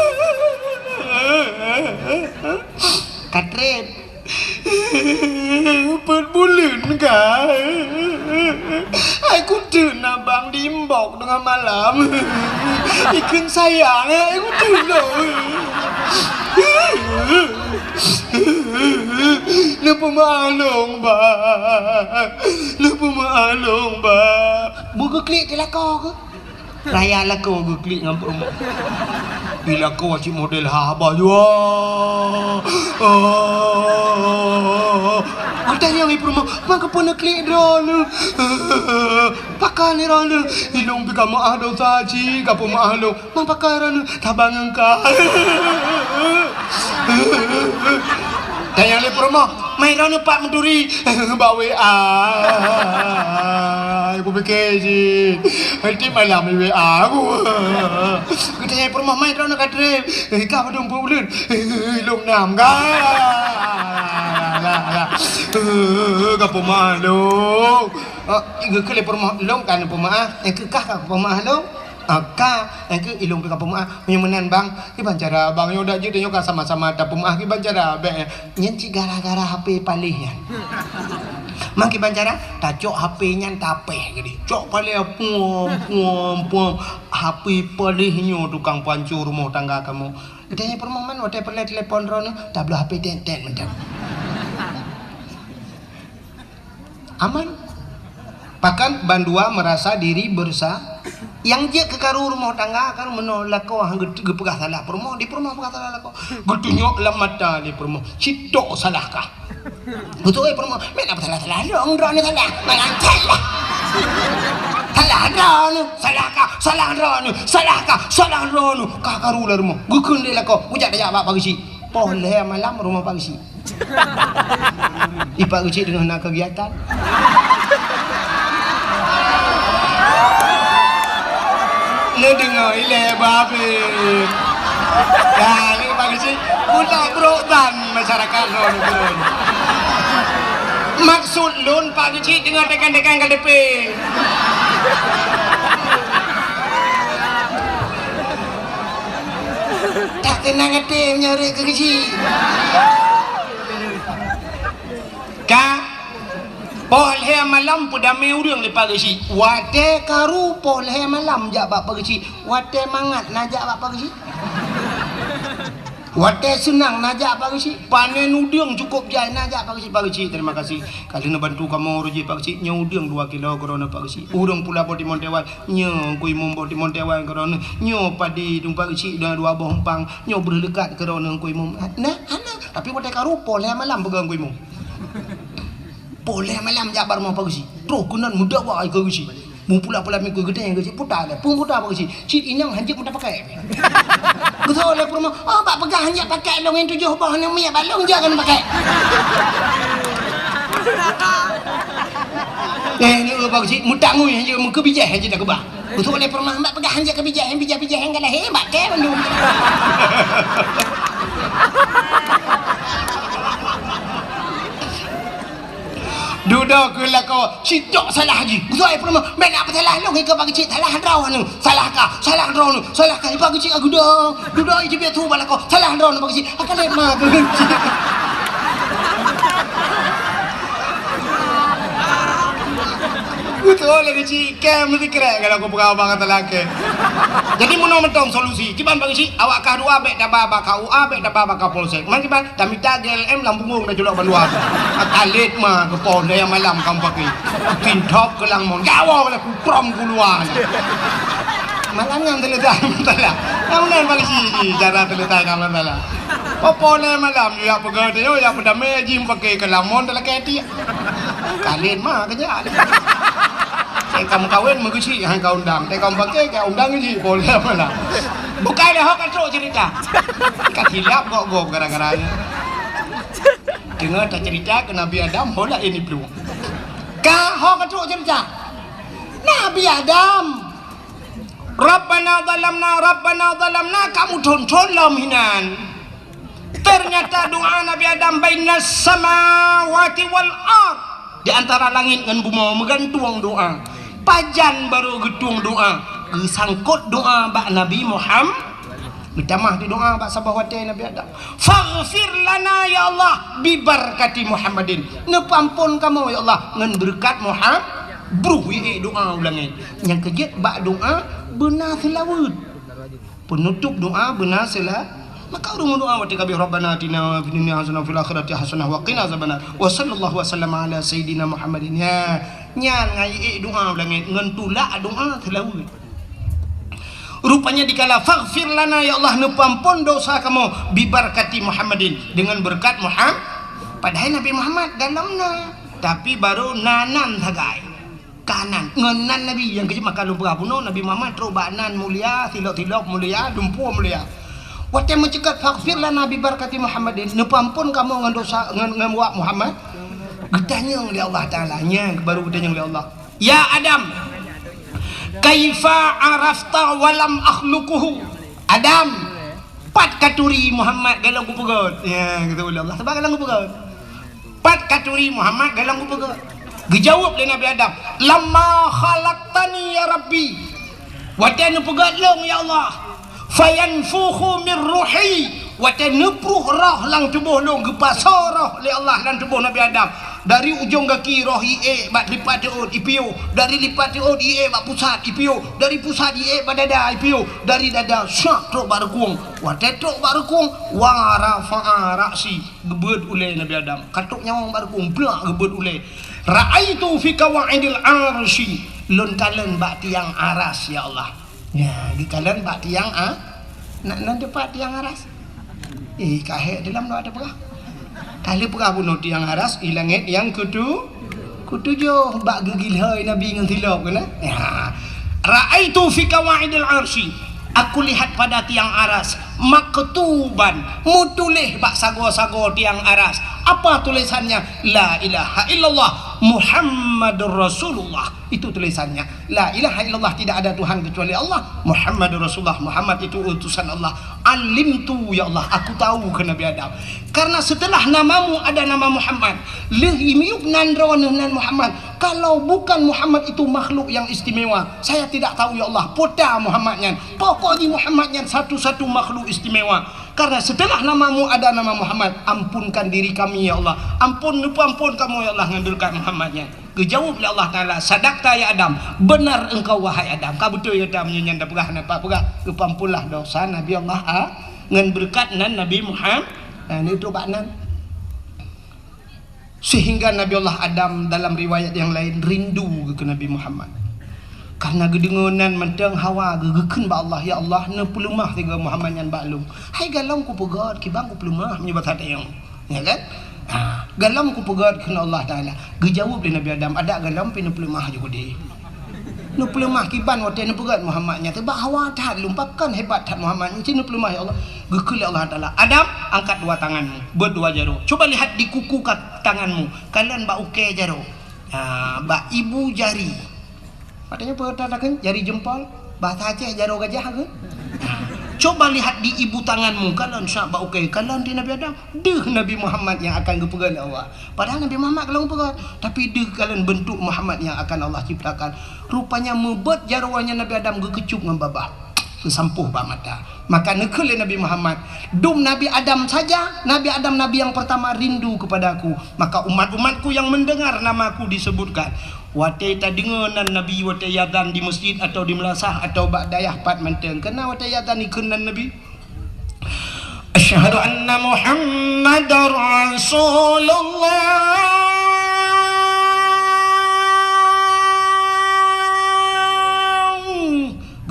katret per bulan kah aku tuna bang dimbok dengan malam ikan sayang aku tuna lupa malung bang lupa malung bang buka klik ke lako ke raya lako buka klik dengan promo bila kau cik model haba jua adanya ni promo maka pun nak klik drone pakai ni drone ilung bika maah dosa cik kapu maah long mang pakai drone tabang engkau tanya le promo main drone pak menturi bawa WA aku fikir je nanti malam WA aku tanya promo main drone kat trip kau dong bulan long nam kau pemalu iga kele promo long kan pemaah yang kekah pemaah long ka yang ke ilung pika pemaah menenan bang iban cara bang yo dak je yo ka sama-sama ada pemaah iban cara be nyenci gara-gara HP palihan mang iban cara tacok HP nyan tapeh gede cok pale pom HP palihnya tukang pancur rumah tangga kamu gedenya permoman wate perle telepon rono tablo HP tenten mendan aman bahkan bandua merasa diri bersa yang dia kekaru rumah tangga kan menolak kau hang gepegah salah permo di permo pegah salah kau getunyok lam mata di permo citok salahkah betul permo men apa salah dong drone salah mangan salah drone kakaru lah rumah gukun dia lah kau ujak dia apa pagi si boleh malam rumah pagi si ipak uci dengan nak kegiatan le dengar ile babe ya ni pagi si udah berotan masyarakat lon maksud lon pagi si dengan dekan-dekan KDP tak tenang hati menyari ke kecil ka Polhe malam pada meurang lepas gesi. Wate karu polhe malam jak bapa gesi. Wate mangat najak bapa gesi. Wate senang najak Pak Kecik. Panen udang cukup jai najak Pak Kecik. Pak Kecik terima kasih. Kali nak bantu kamu ruji Pak Kecik. Nya udang 2 kilo korona Pak Kecik. Udang pula bodi montewan. Nya kui mumbo di montewan korona. Nya padi dum Pak Kecik dah 2 boh empang. Nya berdekat korona kui mum. Nah, ana tapi wate karupo le malam pegang kui mum. Boleh malam jabar mau Pak Kecik. Terus kunan muda wa ai Pak Kecik. Mu pula mikul gede yang Kecik putar le. Pun putar Pak Kecik. Cik inyang hanjik muda pakai. Betul le perma. Oh pak pegang hanjak pakai long yang 7 boh nang minyak balong jangan pakai. Ni Pak Kecik mutak ngui hanjak mu kebijah hanjak dak kebah. Betul le perma mbak pegang hanjak kebijah yang bijah-bijah yang kalah hebat ke bandung. Duduk ke lah kau sitok salah haji. Gusoi perma ben apa salah lu ke Pak Kecik salah draw anu. Salah draw nu. Salah ka Pak Kecik aku dah. Duduk je biar tu bala kau. Salah draw nu Pak Kecik. Akan lemah ke. Betul lagi Kecik. Kan mesti keren kalau aku pegang abang kata laki. Jadi menong mentong solusi. Kiban Pak Kecik awak kah 2 bek dah baba kau UA bek dah baba kau polsek. Man kiban kami tak GLM lambung dah julak bandua. Akalit mah ke pon yang malam kamu pakai. Pintop ke langmon. Gawa lah ku prom keluar. Malam yang terletak masalah. Namun Pak Kecik cara terletak kamu masalah. Popole malam ya pegang dia ya pada mejim pakai ke langmon dalam keti. Kalit mah kerja. Kamu kawin mengisi yang kau undang, kamu pakai kau undang ni boleh apa lah? Bukan dah kau terus cerita, kan hilap kok gara-gara ni. Dengar tak cerita ke Nabi Adam, hola ini perlu. Kau terus cerita, Nabi Adam, Rabbana zalamna, kamu tonton laminan. Ternyata doa Nabi Adam bainas samawati wal ard, di antara langit dan bumi menggantung doa. Pajan baru getung doa, gesangkut doa bak Nabi Muhammad. Bertamah di doa bak sahabat Nabi Adam. Faghfir lana ya Allah bi barakati Muhammadin. Nepampun kamu ya Allah ngan berkat Muhammad. Bruh doa ulangi. Yang kejut bak doa benar selawat. Penutup doa benar selawat. Maka urung doa wa tikabi rabbana atina fid dunya hasanah fil akhirati hasanah wa qina azabannar. Wa sallallahu wasallam ala sayidina Muhammadin. Ya, nyan ngai doa ulangi ngan tulak doa selawat. Rupanya dikala faghfir lana ya Allah nepampun dosa kamu bi barakati Muhammadin dengan berkat Muhammad. Padahal Nabi Muhammad dalamna tapi baru nanan sagai. Kanan ngenan Nabi yang kecil makan lupa puno Nabi Muhammad terobanan mulia tilok-tilok mulia dumpu mulia. Wate mencegat faghfir lana bi barakati Muhammadin nepampun kamu ngan dosa ngan buat Muhammad. Getanya oleh Allah Taala nya baru getanya oleh Allah. Ya Adam, kaifa arafta walam akhluquhu. Adam, pat katuri Muhammad galang ku pegot. Ya gitu oleh Allah. Sebab galang ku pegot. Pat katuri Muhammad galang ku pegot. Dijawab oleh Nabi Adam, lamma khalaqtani ya Rabbi. Wate nu pegot long ya Allah. Fayanfukhu min ruhi wa tanpruh roh lang tubuh long gepasar roh li Allah dan tubuh Nabi Adam dari ujung kaki roh ie bak lipat diud ipiu dari lipat diud ie bak pusat ipiu dari pusat ie bak dada ipiu dari dada syak truk barkung wa tetruk barkung wa rafa'a ra'si gebet ule Nabi Adam katuk nyawang barkung blak gebet ule ra'aitu fi qawaidil arsy lun kalen bak tiang aras ya Allah. Ya, di kalian bak tiang nak depan tiang aras. Kahek dalam doa ada perah. Kali perah bunuh tiang aras, ilangit yang ketujuh bak gegil hai Nabi dengan tilap kena. Ya. Ra'aitu fi qawaidil arsy. Aku lihat pada tiang aras maktuban mutulih bak sago-sago tiang aras. Apa tulisannya? La ilaha illallah Muhammadur Rasulullah. Itu tulisannya. La ilaha illallah, tidak ada Tuhan kecuali Allah. Muhammadur Rasulullah, Muhammad itu utusan Allah. Alimtu ya Allah, aku tahu ke Nabi Adam. Karena setelah namamu ada nama Muhammad. Lihimiyuk nandronan Muhammad. Kalau bukan Muhammad itu makhluk yang istimewa, saya tidak tahu ya Allah. Pota Muhammadnya. Pokoknya Muhammadnya satu-satu makhluk istimewa. Karena setelah namamu ada nama Muhammad, ampunkan diri kami ya Allah. Ampun kamu ya Allah ngandulkan Muhammadnya. Kejawab oleh Allah Ta'ala, sadaqta ya Adam, benar engkau wahai Adam. Kau betul ya Adam, nyanda pegah napa pegah, kepampulah dosa Nabi Allah ngan berkat nan Nabi Muhammad. Ini tu baknan. Sehingga Nabi Allah Adam dalam riwayat yang lain rindu ke Nabi Muhammad. Karena gedengonan mentang Hawa gegekeun ba Allah, ya Allah ne pelumah tiga Muhammad yang baklum. Hai galam ku pegat ki bang ku pelumah menyebut hati yang. Ya kan? Galam ku pegat kena Allah Taala. Gejawab oleh Nabi Adam, ada galam pe ne pelumah juga dia. Nu pelemah kiban wate nu pegat Muhammadnya tebak Hawa tat lumpakan hebat tat Muhammadnya cina pelemah ya Allah. Gekul Allah Taala. Adam, angkat dua tanganmu, berdua jaro. Coba lihat di kuku tanganmu. Kalian ba uke jaro. Ba ibu jari. Katanya perkatakan jari jempol, bahasa Aceh jaro gajah ke? Coba lihat di ibu tanganmu. Kalian syak ba uke. Kalian di Nabi Adam, deh Nabi Muhammad yang akan gepegat Allah. Padahal Nabi Muhammad kalau pegat, tapi deh kalian bentuk Muhammad yang akan Allah ciptakan. Rupanya mebet jaruannya Nabi Adam gekecup dengan babah. Sesampuh ba mata. Maka nekul Nabi Muhammad, dum Nabi Adam saja, Nabi Adam Nabi yang pertama rindu kepadaku. Maka umat-umatku yang mendengar namaku disebutkan. Wate ta dengenan Nabi wate yadan di masjid atau di melasah atau ba'dayah pat manteng. Kena wate yadan ikunan Nabi. Asyhadu anna Muhammadar Rasulullah.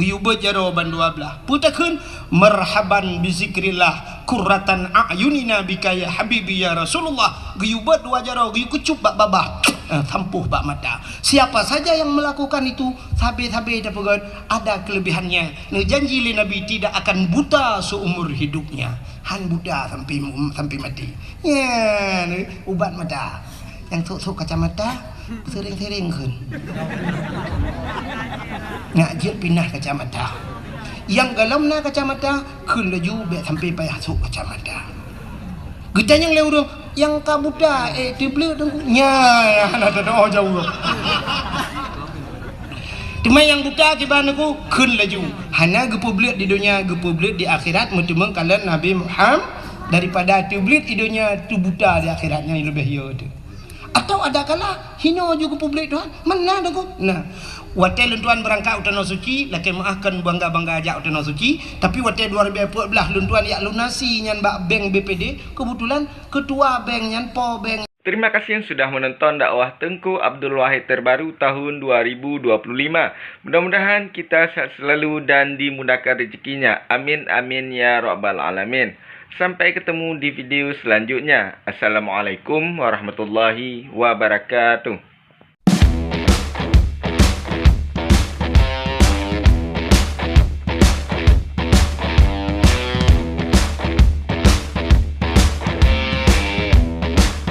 Guyubat jawaban dua belah. Putakun marhaban bizikrillah kurratan a'yunina bika ya habibi ya Rasulullah. Guyubat dua jaro guyu kucup bak babah. Tampuh bak mata. Siapa saja yang melakukan itu sabe-sabe dapat ada kelebihannya. Janji li Nabi tidak akan buta seumur hidupnya. Han buta sampai mati. Ya, ubat mata. Yang sok kacamata sering-sering kan. Ngajir pindah kacamata. Yang galamna kacamata kun laju be sampai payah sok kacamata. Getanya yang lewur yang kabuta tebel tu nya ada doa jauh. Cuma yang buta kiban aku kun laju. Hana gepublik di dunia, gepublik di akhirat mentemang kalian Nabi Muhammad daripada tebel di dunia tu buta di akhiratnya lebih ya tu. Atau ada kala hino juga publik Tuhan mana dah kau. Nah, wate luntuan berangkat utana suci, laki maafkan bangga-bangga ajak utana suci, tapi wate 2014 luntuan yak lunasi nyan bak bank BPD, kebetulan ketua bank nyan po bank.
Terima kasih yang sudah menonton dakwah Tengku Abdul Wahid terbaru tahun 2025. Mudah-mudahan kita sehat selalu dan dimudahkan rezekinya. Amin amin ya rabbal alamin. Sampai ketemu di video selanjutnya. Assalamualaikum warahmatullahi wabarakatuh.